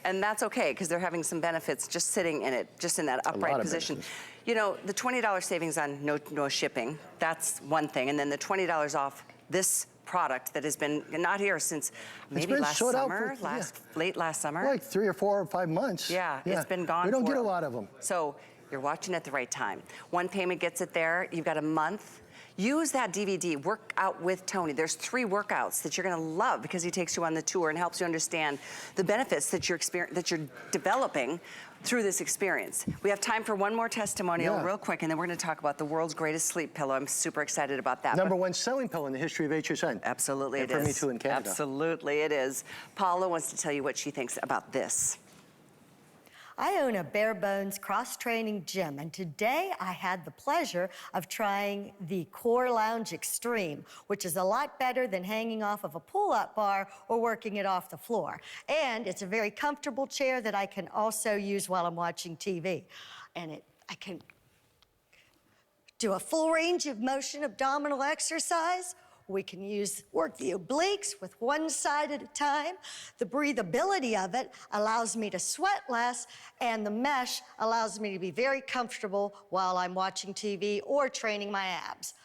And that's okay because they're having some benefits just sitting in it, just in that upright position. The $20 savings on no shipping, that's one thing. And then the $20 off this product that has been not here since maybe last summer, late last summer. Like 3 or 4 or 5 months. Yeah, it's been gone. We don't get a lot of them. So you're watching at the right time. One payment gets it there. You've got a month. Use that DVD, Work Out with Tony. There's 3 workouts that you're gonna love because he takes you on the tour and helps you understand the benefits that you're developing through this experience. We have time for one more testimonial real quick, and then we're gonna talk about the world's greatest sleep pillow. I'm super excited about that. #1 selling pillow in the history of HSN. Absolutely it is. And for me too in Canada. Absolutely it is. Paula wants to tell you what she thinks about this. I own a bare bones cross-training gym, and today I had the pleasure of trying the Core Lounge Extreme, which is a lot better than hanging off of a pull-up bar or working it off the floor. And it's a very comfortable chair that I can also use while I'm watching TV. And I can do a full range of motion abdominal exercise. We can work the obliques with one side at a time. The breathability of it allows me to sweat less, and the mesh allows me to be very comfortable while I'm watching TV or training my abs.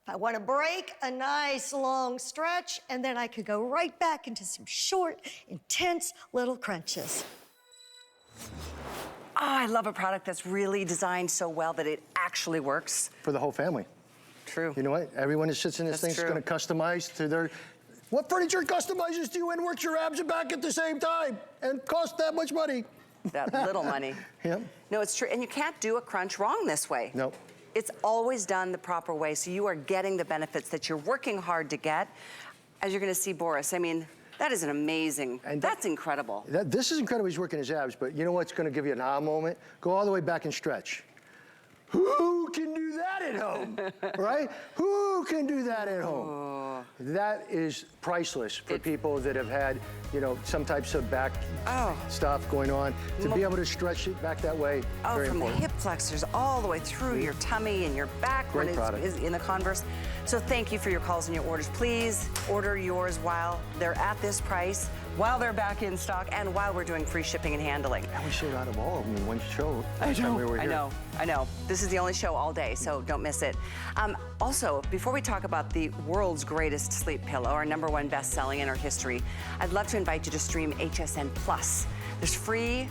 If I want to break, a nice long stretch, and then I could go right back into some short, intense little crunches. Oh, I love a product that's really designed so well that it actually works. For the whole family. True. You know what? Everyone that sits in this thing is going to customize to their... What furniture customizes to you and works your abs and back at the same time and costs that much money? That little money. Yep. No, it's true. And you can't do a crunch wrong this way. Nope. It's always done the proper way, so you are getting the benefits that you're working hard to get. As you're going to see Boris, I mean, that is an amazing, that's incredible. This is incredible. He's working his abs, but you know what's going to give you an aha moment? Go all the way back and stretch. Who can do that at home, right? Who can do that at home? That is priceless for people that have had, some types of back stuff going on. To be able to stretch it back that way, very from important. The hip flexors all the way through your tummy and your back when it's in the Converse. So thank you for your calls and your orders. Please order yours while they're at this price. while they're back in stock and while we're doing free shipping and handling. And we sold out of all of them in one show. Last time we were here. I know. This is the only show all day, so don't miss it. Also, before we talk about the world's greatest sleep pillow, our #1 best-selling in our history, I'd love to invite you to stream HSN Plus. There's free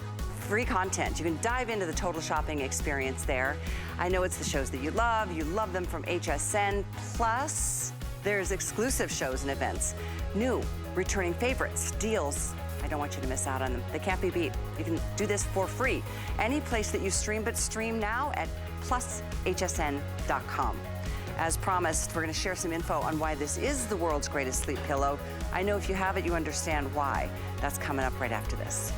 content. You can dive into the total shopping experience there. I know it's the shows that you love them from HSN. Plus, there's exclusive shows and events, new, returning favorites, deals. I don't want you to miss out on them. They can't be beat. You can do this for free. Any place that you stream, but stream now at plushsn.com. As promised, we're gonna share some info on why this is the world's greatest sleep pillow. I know if you have it, you understand why. That's coming up right after this.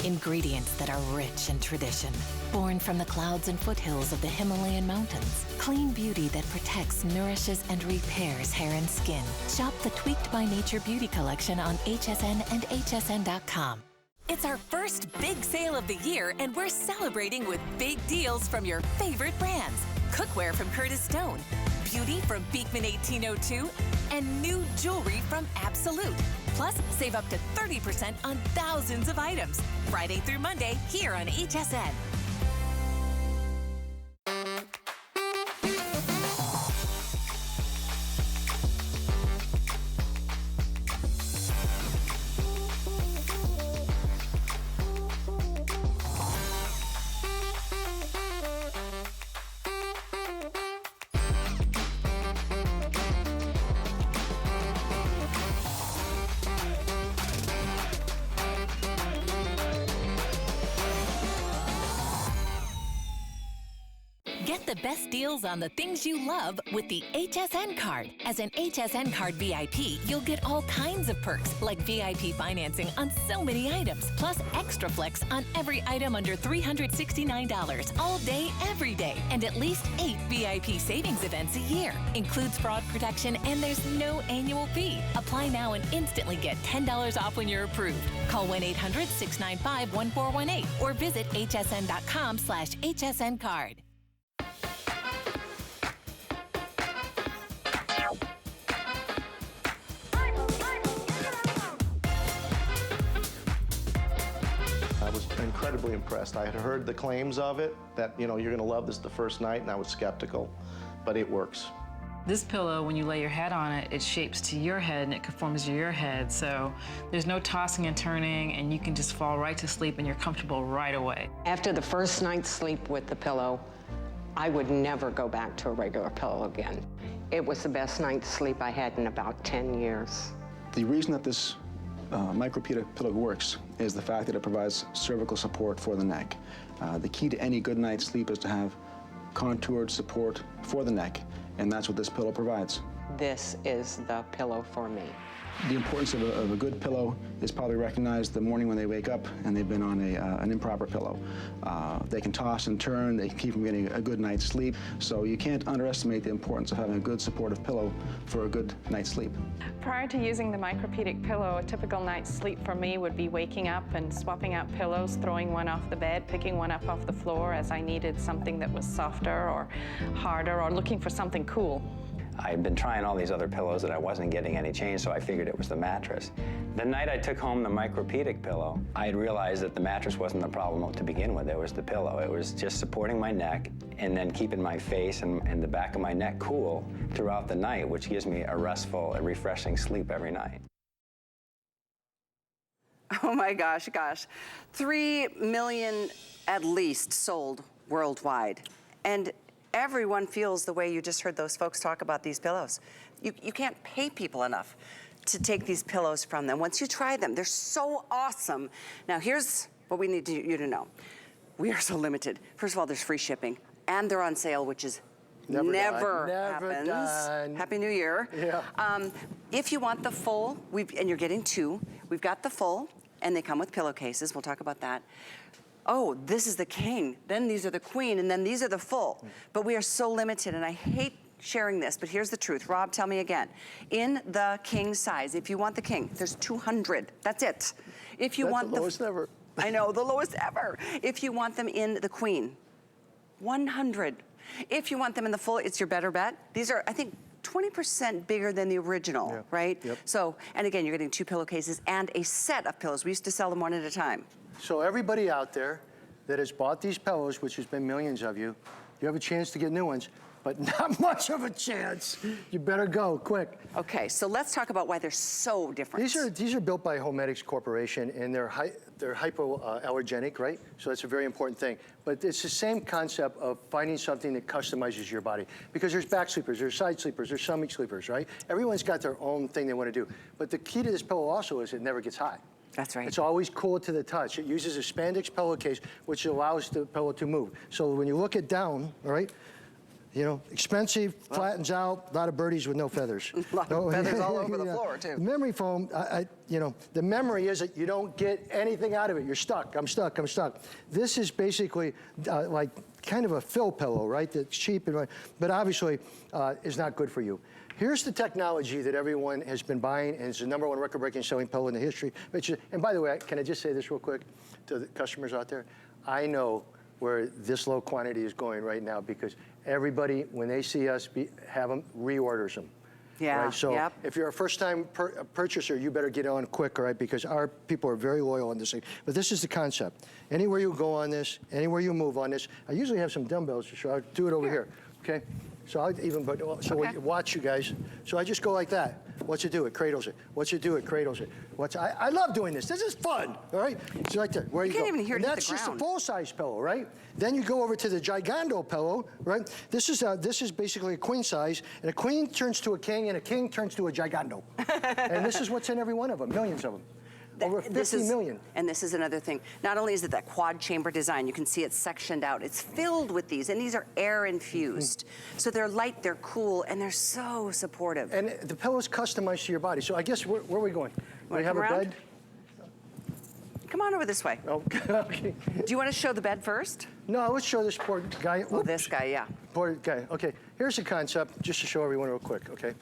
Ingredients that are rich in tradition, born from the clouds and foothills of the Himalayan mountains. Clean beauty that protects, nourishes, and repairs hair and skin. Shop the Tweaked by Nature Beauty Collection on HSN and hsn.com. It's our first big sale of the year, and we're celebrating with big deals from your favorite brands. Cookware from Curtis Stone, beauty from Beekman 1802, and new jewelry from Absolute. Plus, save up to 30% on thousands of items. Friday through Monday, here on HSN. Get the best deals on the things you love with the HSN card. As an HSN card VIP, you'll get all kinds of perks, like VIP financing on so many items, plus extra flex on every item under $369, all day, every day, and at least 8 VIP savings events a year. Includes fraud protection, and there's no annual fee. Apply now and instantly get $10 off when you're approved. Call 1-800-695-1418 or visit hsn.com/HSN card. I was incredibly impressed. I had heard the claims of it, that, you're gonna love this the first night, and I was skeptical, but it works. This pillow, when you lay your head on it, it shapes to your head and it conforms to your head. So there's no tossing and turning, and you can just fall right to sleep and you're comfortable right away. After the first night's sleep with the pillow, I would never go back to a regular pillow again. It was the best night's sleep I had in about 10 years. The reason that this micropedic pillow works is the fact that it provides cervical support for the neck. The key to any good night's sleep is to have contoured support for the neck, and that's what this pillow provides. This is the pillow for me. The importance of a good pillow is probably recognized the morning when they wake up and they've been on an improper pillow. They can toss and turn, they can keep from getting a good night's sleep, so you can't underestimate the importance of having a good supportive pillow for a good night's sleep. Prior to using the micropedic pillow, a typical night's sleep for me would be waking up and swapping out pillows, throwing one off the bed, picking one up off the floor as I needed something that was softer or harder, or looking for something cool. I'd been trying all these other pillows and I wasn't getting any change, so I figured it was the mattress. The night I took home the micropedic pillow, I had realized that the mattress wasn't the problem to begin with. It was the pillow. It was just supporting my neck and then keeping my face and the back of my neck cool throughout the night, which gives me a restful and refreshing sleep every night. Oh my gosh. 3 million at least sold worldwide. And everyone feels the way you just heard those folks talk about these pillows. You can't pay people enough to take these pillows from them. Once you try them, they're so awesome. Now here's what we need you to know. We are so limited. First of all, there's free shipping, and they're on sale, which is never happens. Done. Happy New Year. Yeah. If you want the full, and you're getting 2, we've got the full, and they come with pillowcases. We'll talk about that. Oh, this is the king, then these are the queen, and then these are the full. But we are so limited, and I hate sharing this, but here's the truth. Rob, tell me again. In the king size, if you want the king, there's 200. That's it. If you want the lowest ever. I know, the lowest ever. If you want them in the queen, 100. If you want them in the full, it's your better bet. These are, I think, 20% bigger than the original, Yeah. right? Yep. So, and again, you're getting 2 pillowcases and a set of pillows. We used to sell them one at a time. So everybody out there that has bought these pillows, which has been millions of you, you have a chance to get new ones, but not much of a chance. You better go quick. Okay, so let's talk about why they're so different. These are built by Homedics Corporation, and they're hypoallergenic, right? So that's a very important thing. But it's the same concept of finding something that customizes your body. Because there's back sleepers, there's side sleepers, there's stomach sleepers, right? Everyone's got their own thing they want to do. But the key to this pillow also is it never gets hot. That's right. It's always cool to the touch. It uses a spandex pillowcase, which allows the pillow to move. So when you look it down, all right, you know, expensive, flattens out, a lot of birdies with no feathers. A lot of feathers all over the Yeah. floor, too. The memory foam, you know, the memory is that you don't get anything out of it. You're stuck. I'm stuck. I'm stuck. This is basically like kind of a fill pillow, right? That's cheap, but obviously is not good for you. Here's the technology that everyone has been buying, and it's the #1 record-breaking selling pillow in the history. And by the way, can I just say this real quick to the customers out there? I know where this low quantity is going right now because everybody, when they see us have them, reorders them. Yeah, right? So yep. if you're a first-time purchaser, you better get on quick, all right? Because our people are very loyal on this thing. But this is the concept. Anywhere you go on this, anywhere you move on this, I usually have some dumbbells to show. I'll do it over here, okay? So I'll even, Okay. watch you guys. So I just go like that. What's it do? It cradles it. What's it do? It cradles it. I love doing this. This is fun, all right? So right there, where you can't go. even hear it And hit that's the just a ground. full-size pillow, right? Then you go over to the gigando pillow, right? This is basically a queen size, and a queen turns to a king, and a king turns to a gigando. And this is what's in every one of them, millions of them. Over 50 million. And this is another thing. Not only is it that quad chamber design, you can see it's sectioned out. It's filled with these, and these are air infused. So they're light, they're cool, and they're so supportive. And the pillow's customized to your body. So I guess where are we going? Wanna We have a come around? bed? Come on over this way. Okay. Do you want to show the bed first? No, let's show this poor guy. Oh, this guy, yeah. Poor guy. Okay, here's the concept, just to show everyone real quick, okay?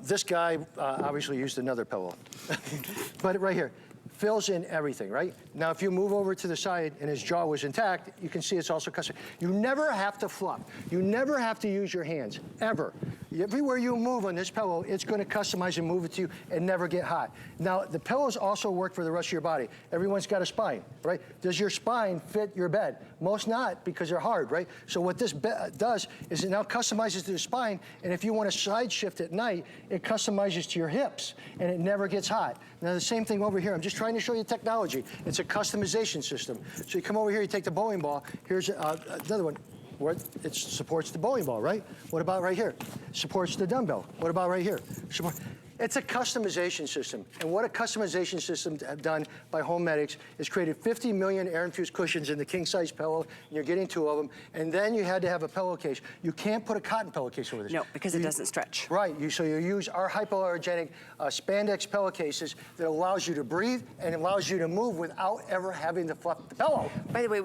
This guy obviously used another pillow. But right here, fills in everything, right? Now, if you move over to the side and his jaw was intact, you can see it's also custom. You never have to flop. You never have to use your hands, ever. Everywhere you move on this pillow, it's going to customize and move it to you and never get hot. Now, the pillows also work for the rest of your body. Everyone's got a spine, right? Does your spine fit your bed? Most not, because they're hard, right? So what this does is it now customizes to the spine, and if you want to side shift at night, it customizes to your hips, and it never gets hot. Now, the same thing over here. I'm just trying to show you technology. It's a customization system. So you come over here, you take the bowling ball. Here's another one where it supports the bowling ball, right? What about right here? Supports the dumbbell. What about right here? It's a customization system. And what a customization system have done by Homedics is created 50 million air-infused cushions in the king-size pillow, and you're getting 2 of them, and then you had to have a pillowcase. You can't put a cotton pillowcase over this. No, because it doesn't stretch. Right, so you use our hypoallergenic spandex pillowcases that allows you to breathe and allows you to move without ever having to fluff the pillow. By the way,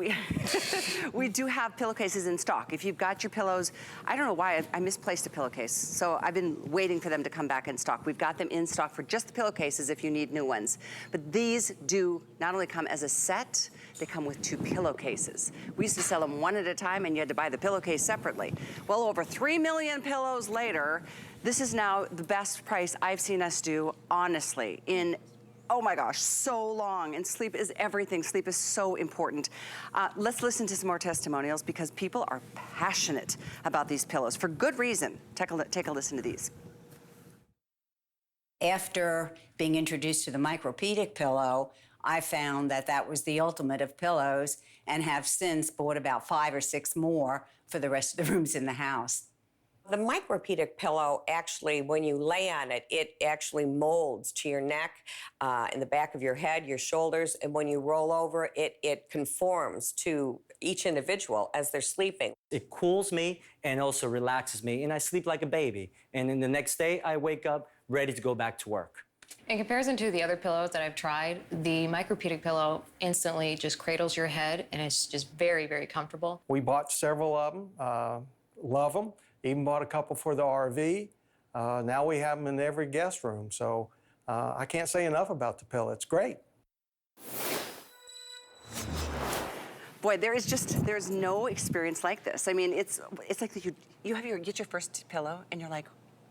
we do have pillowcases in stock. If you've got your pillows, I don't know why I misplaced a pillowcase, so I've been waiting for them to come back in stock. We've got them in stock for just the pillowcases if you need new ones. But these do not only come as a set, they come with 2 pillowcases. We used to sell them one at a time, and you had to buy the pillowcase separately. Well, over 3 million pillows later, this is now the best price I've seen us do, honestly, in oh my gosh, so long. And sleep is everything. Sleep is so important. Let's listen to some more testimonials because people are passionate about these pillows for good reason. Take a listen to these. After being introduced to the micropedic pillow, I found that that was the ultimate of pillows and have since bought about 5 or 6 more for the rest of the rooms in the house. The micropedic pillow actually, when you lay on it, it actually molds to your neck, in the back of your head, your shoulders, and when you roll over, it conforms to each individual as they're sleeping. It cools me and also relaxes me, and I sleep like a baby. And then the next day, I wake up ready to go back to work. In comparison to the other pillows that I've tried, the micropedic pillow instantly just cradles your head, and it's just very, very comfortable. We bought several of them, love them. Even bought a couple for the RV. Now we have them in every guest room. So I can't say enough about the pillow. It's great. Boy, there's no experience like this. I mean, it's like you get your first pillow and you're like,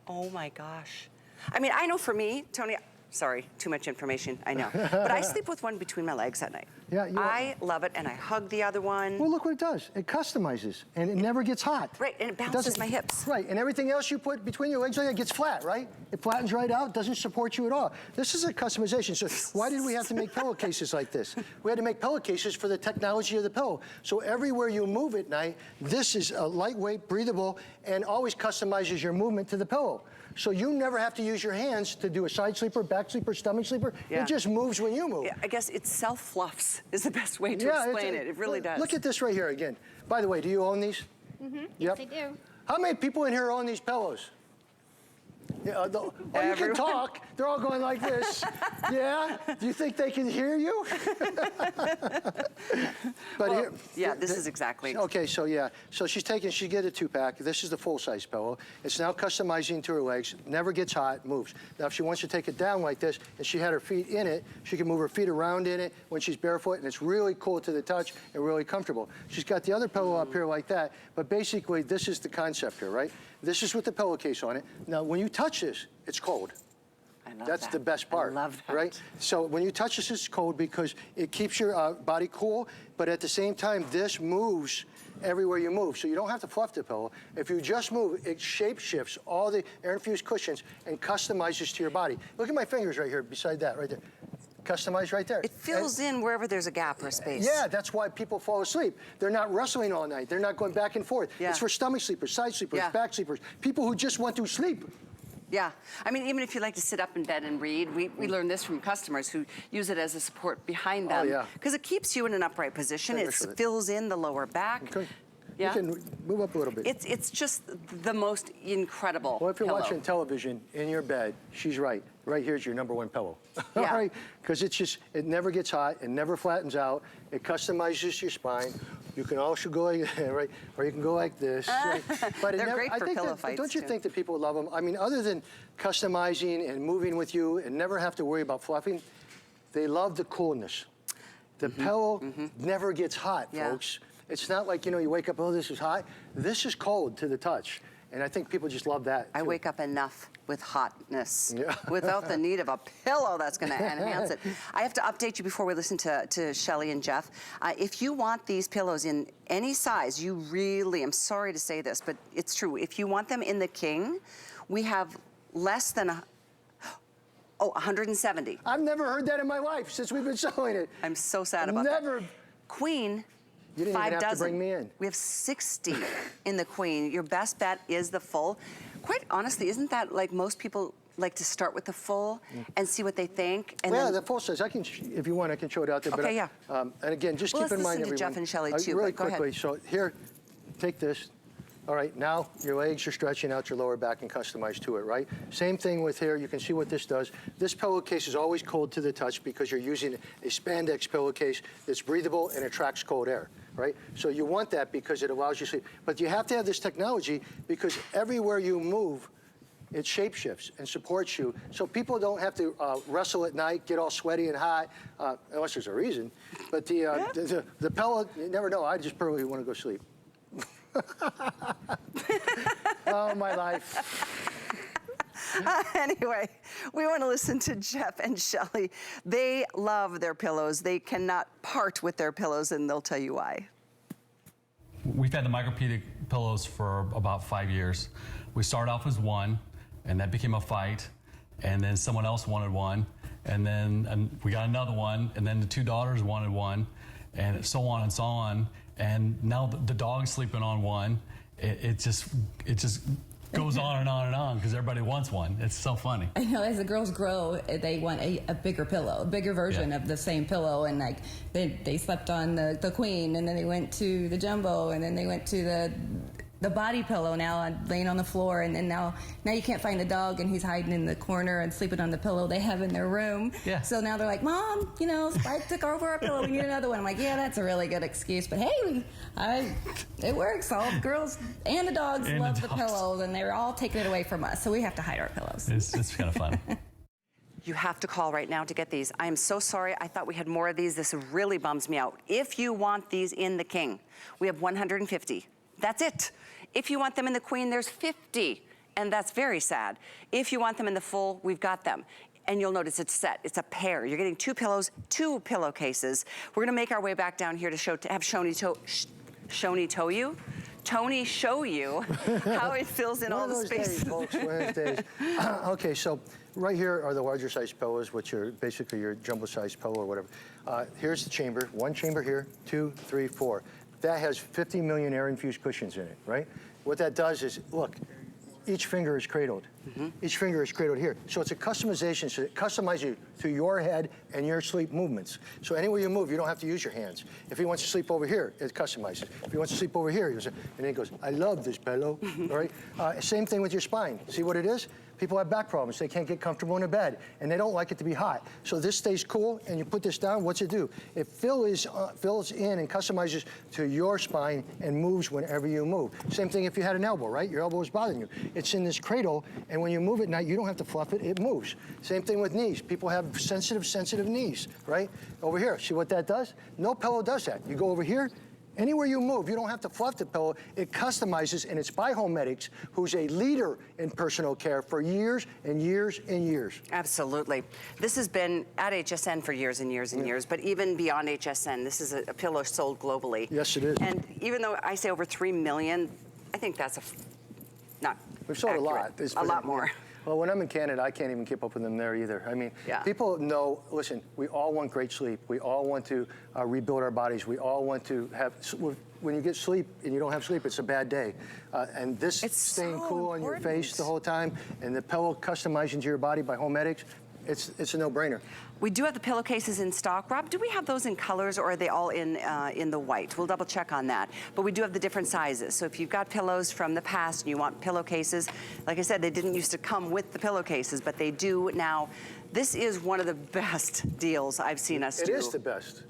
Oh my gosh. I mean, I know for me, Tony, sorry, too much information, I know. But I sleep with one between my legs at night. Yeah, I love it, and I hug the other one. Well, look what it does. It customizes, and it never gets hot. Right, and it bounces my hips. Right, and everything else you put between your legs like that gets flat, right? It flattens right out, doesn't support you at all. This is a customization. So why did we have to make pillowcases like this? We had to make pillowcases for the technology of the pillow. So everywhere you move at night, this is a lightweight, breathable, and always customizes your movement to the pillow. So you never have to use your hands to do a side sleeper, back sleeper, stomach sleeper. Yeah. It just moves when you move. Yeah, I guess it self-fluffs is the best way to explain it. It really does. Look at this right here again. By the way, do you own these? Mm-hmm. Yep. Yes, I do. How many people in here own these pillows? Yeah, you can talk. They're all going like this. Yeah? Do you think they can hear you? But well, yeah, this is exactly. Okay, so yeah. So she get a 2-pack. This is the full-size pillow. It's now customizing to her legs. Never gets hot, moves. Now, if she wants to take it down like this, and she had her feet in it, she can move her feet around in it when she's barefoot, and it's really cool to the touch and really comfortable. She's got the other pillow up here like that, but basically, this is the concept here, right? This is with the pillowcase on it. Now, when you touch this, it's cold. That's the best part. I love that. Right? So when you touch this, it's cold because it keeps your body cool, but at the same time, this moves everywhere you move. So you don't have to fluff the pillow. If you just move, it shape shifts all the air-infused cushions and customizes to your body. Look at my fingers right here beside that, right there. Customized right there. It fills in wherever there's a gap or space. Yeah, that's why people fall asleep. They're not wrestling all night. They're not going back and forth. Yeah. It's for stomach sleepers, side sleepers, back sleepers, people who just want to sleep. Yeah, I mean, even if you like to sit up in bed and read, we learned this from customers who use it as a support behind them. Oh, yeah. Because it keeps you in an upright position. It fills in the lower back. Okay. Yeah. You can move up a little bit. It's just the most incredible Well, if you're pillow. watching television in your bed, she's right. Right here's your #1 pillow. Yeah. All right? Because it never gets hot, it never flattens out, it customizes your spine. You can also go like that, right? Or you can go like this. Right? But They're great for pillow fights, don't you too. think that people love them? I mean, other than customizing and moving with you and never have to worry about fluffing, they love the coolness. The pillow never gets hot, folks. It's not like, you wake up, oh, this is hot. This is cold to the touch. And I think people just love that, I wake up enough with hotness without the need of a pillow that's going to enhance it. I have to update you before we listen to Shelly and Jeff. If you want these pillows in any size, you really, I'm sorry to say this, but it's true. If you want them in the king, we have less than 170. I've never heard that in my life since we've been selling it. I'm so sad about that. Never. Queen, You didn't 5 even have dozen. to bring me in. We have 60 in the queen. Your best bet is the full. Quite honestly, isn't that like most people like to start with the full and see what they think? And Yeah, then, the full size. if you want, I can show it out there. Okay, and again, just Well, keep in let's mind, listen to everyone. Jeff and Shelley, too, Really but go ahead. quickly. So here, take this. All right, now your legs are stretching out your lower back and customized to it, right? Same thing with here. You can see what this does. This pillowcase is always cold to the touch because you're using a spandex pillowcase that's breathable and attracts cold air, right? So you want that because it allows you to sleep. But you have to have this technology because everywhere you move, it shape shifts and supports you. So people don't have to wrestle at night, get all sweaty and hot, unless there's a reason. But the pillow, you never know. I just probably want to go sleep. Oh, my life. Anyway, we want to listen to Jeff and Shelley. They love their pillows. They cannot part with their pillows, and they'll tell you why. We've had the micropedic pillows for about 5 years. We started off as one, and that became a fight, and then someone else wanted one, and then we got another one, and then the 2 daughters wanted one, and so on and so on. And now the dog's sleeping on one. It just goes on and on and on because everybody wants one. It's so funny. I know, as the girls grow, they want a bigger pillow, a bigger version of the same pillow. And like they slept on the queen, and then they went to the jumbo, and then they went to the body pillow. Now I'm laying on the floor, and then now you can't find the dog, and he's hiding in the corner and sleeping on the pillow they have in their room. Yeah. So now they're like, Mom, Spike took over our pillow. We need another one. I'm like, yeah, that's a really good excuse, but hey, it works. All the girls and the dogs love the pillows, and they're all taking it away from us. So we have to hide our pillows. It's kind of fun. You have to call right now to get these. I am so sorry. I thought we had more of these. This really bums me out. If you want these in the king, we have 150. That's it. If you want them in the queen, there's 50. and that's very sad. If you want them in the full, we've got them. And you'll notice it's set, it's a pair. You're getting 2 pillows, 2 pillowcases. We're gonna make our way back down here to have Tony show you how it fills in all the space. One of those days. Okay, so right here are the larger size pillows, which are basically your jumbo size pillow or whatever. Here's the chamber, 1 chamber here, 2, 3, 4. That has 50 million air-infused cushions in it, right? What that does is, look, each finger is cradled. Each finger is cradled here. So it's a customization, so it customizes you to your head and your sleep movements. So anywhere you move, you don't have to use your hands. If he wants to sleep over here, it customizes. If he wants to sleep over here, and then he goes, I love this pillow, all right? Same thing with your spine. See what it is? People have back problems. They can't get comfortable in a bed, and they don't like it to be hot. So this stays cool, and you put this down, what's it do? It fills in and customizes to your spine and moves whenever you move. Same thing if you had an elbow, right? Your elbow is bothering you. It's in this cradle, and when you move at night, you don't have to fluff it, it moves. Same thing with knees. People have sensitive knees, right? Over here, see what that does? No pillow does that. You go over here, anywhere you move, you don't have to fluff the pillow. It customizes, and it's by Homedics, who's a leader in personal care for years and years and years. Absolutely. This has been at HSN for years and years and years, but even beyond HSN, this is a pillow sold globally. Yes, it is. And even though I say over 3 million, I think that's not We've sold accurate. a lot. A lot more. Well, when I'm in Canada, I can't even keep up with them there either. I mean, people know, listen, we all want great sleep. We all want to rebuild our bodies. We all want to have, when you get sleep and you don't have sleep, it's a bad day. And this staying cool on your face the whole time, and the pillow customizing to your body by Homedics, it's a no-brainer. We do have the pillowcases in stock. Rob, do we have those in colors, or are they all in the white? We'll double check on that. But we do have the different sizes. So if you've got pillows from the past and you want pillowcases, like I said, they didn't used to come with the pillowcases, but they do now. This is one of the best deals I've seen us do. It is the best.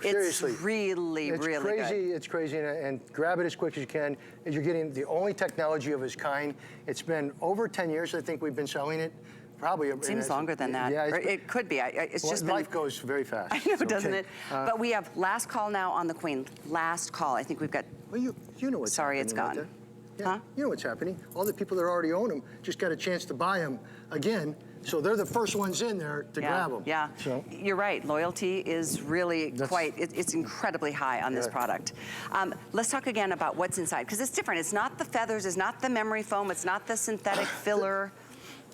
Seriously. It's really crazy, good. It's crazy, and grab it as quick as you can. You're getting the only technology of its kind. It's been over 10 years, I think, we've been selling it. Probably. It seems longer than that. Yeah, it could be. It's just been, life goes very fast. I know, doesn't it? But we have last call now on the Queen. Last call. I think we've got. Well, you know what's sorry, it's gone. Right yeah, you know what's happening. All the people that already own them just got a chance to buy them again. So they're the first ones in there to grab them. Yeah, so. You're right. Loyalty is really it's incredibly high on this product. Let's talk again about what's inside, because it's different. It's not the feathers, it's not the memory foam, it's not the synthetic filler.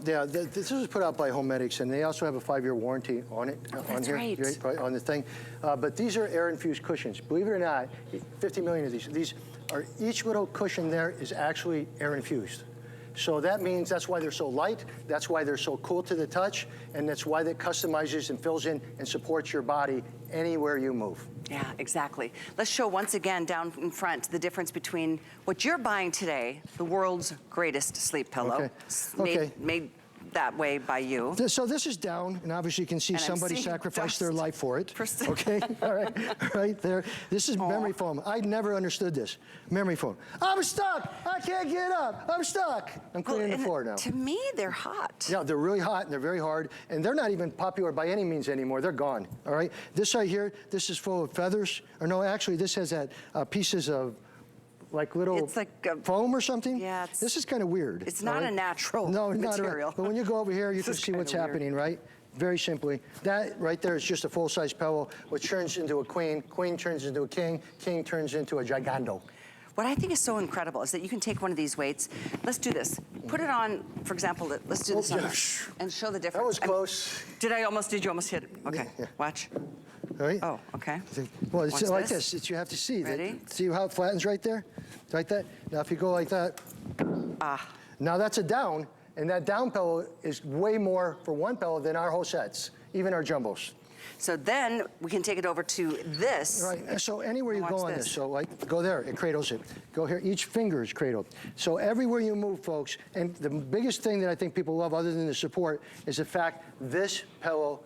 Yeah, this was put out by Homedics, and they also have a 5-year warranty on it. That's right. On the thing. But these are air-infused cushions. Believe it or not, 50 million of these. These are, each little cushion there is actually air-infused. So that means that's why they're so light, that's why they're so cool to the touch, and that's why that customizes and fills in and supports your body anywhere you move. Yeah, exactly. Let's show once again down in front the difference between what you're buying today, the world's greatest sleep pillow, made that way by you. So this is down, and obviously you can see somebody sacrificed their life for it. Okay, all right there. This is memory foam. I never understood this. Memory foam. I'm stuck. I can't get up. I'm stuck. I'm cleaning the floor now. To me, they're hot. Yeah, they're really hot and they're very hard, and they're not even popular by any means anymore. They're gone. All right. This right here, this is full of feathers. Or no, actually, this has that pieces of like little foam or something. Yeah, this is kind of weird. It's not a natural material. But when you go over here, you can see what's happening, right? Very simply, that right there is just a full-size pillow, which turns into a queen. Queen turns into a king. King turns into a gigando. What I think is so incredible is that you can take one of these weights. Let's do this. Put it on, for example, let's do this on and show the difference. That was close. Did you almost hit it? Okay, watch. All right. Oh, okay. Well, it's like this. You have to see. Ready? See how it flattens right there? Like that? Now, if you go like that. Now, that's a down, and that down pillow is way more for one pillow than our whole sets, even our jumbos. So then we can take it over to this. Right, so anywhere you go on this, so like, go there, it cradles it. Go here, each finger is cradled. So everywhere you move, folks, and the biggest thing that I think people love other than the support is the fact this pillow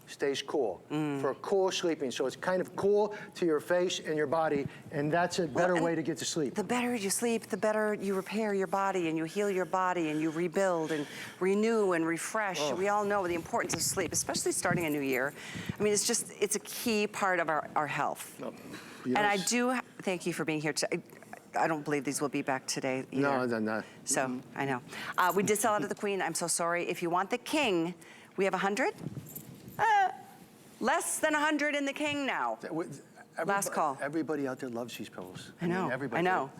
stays cool for cool sleeping. So it's kind of cool to your face and your body, and that's a better way to get to sleep. The better you sleep, the better you repair your body and you heal your body and you rebuild and renew and refresh. We all know the importance of sleep, especially starting a new year. I mean, it's a key part of our health. Yes. And I do thank you for being here today. I don't believe these will be back today either. No, they're not. So, I know. We did sell out of the queen. I'm so sorry. If you want the king, we have 100. Less than 100 in the king now. Last call. Everybody out there loves these pillows. I know, mean, everybody. I know.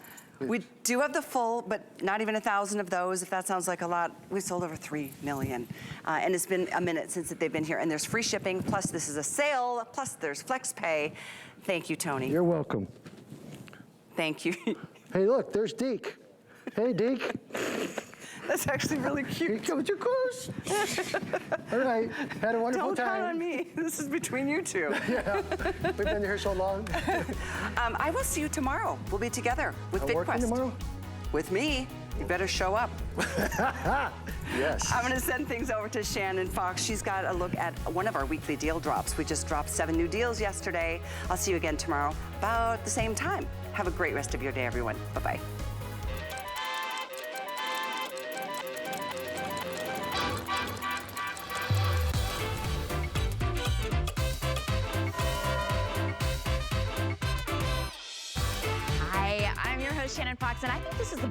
We do have the full, but not even 1,000 of those. If that sounds like a lot, we sold over 3 million. And it's been a minute since they've been here. And there's free shipping, plus this is a sale, plus there's flex pay. Thank you, Tony. You're welcome. Thank you. Hey, look, there's Deke. Hey, Deke. That's actually really cute. Here comes your clothes. All right, had a wonderful Don't time. count on me. This is between you two. Yeah, we've been here so long. I will see you tomorrow. We'll be together with FitQuest. Working tomorrow? With me. You better show up. Yes. I'm going to send things over to Shannon Fox. She's got a look at one of our weekly deal drops. We just dropped 7 new deals yesterday. I'll see you again tomorrow about the same time. Have a great rest of your day, everyone. Bye-bye. Hi, I'm your host, Shannon Fox, and I think this is the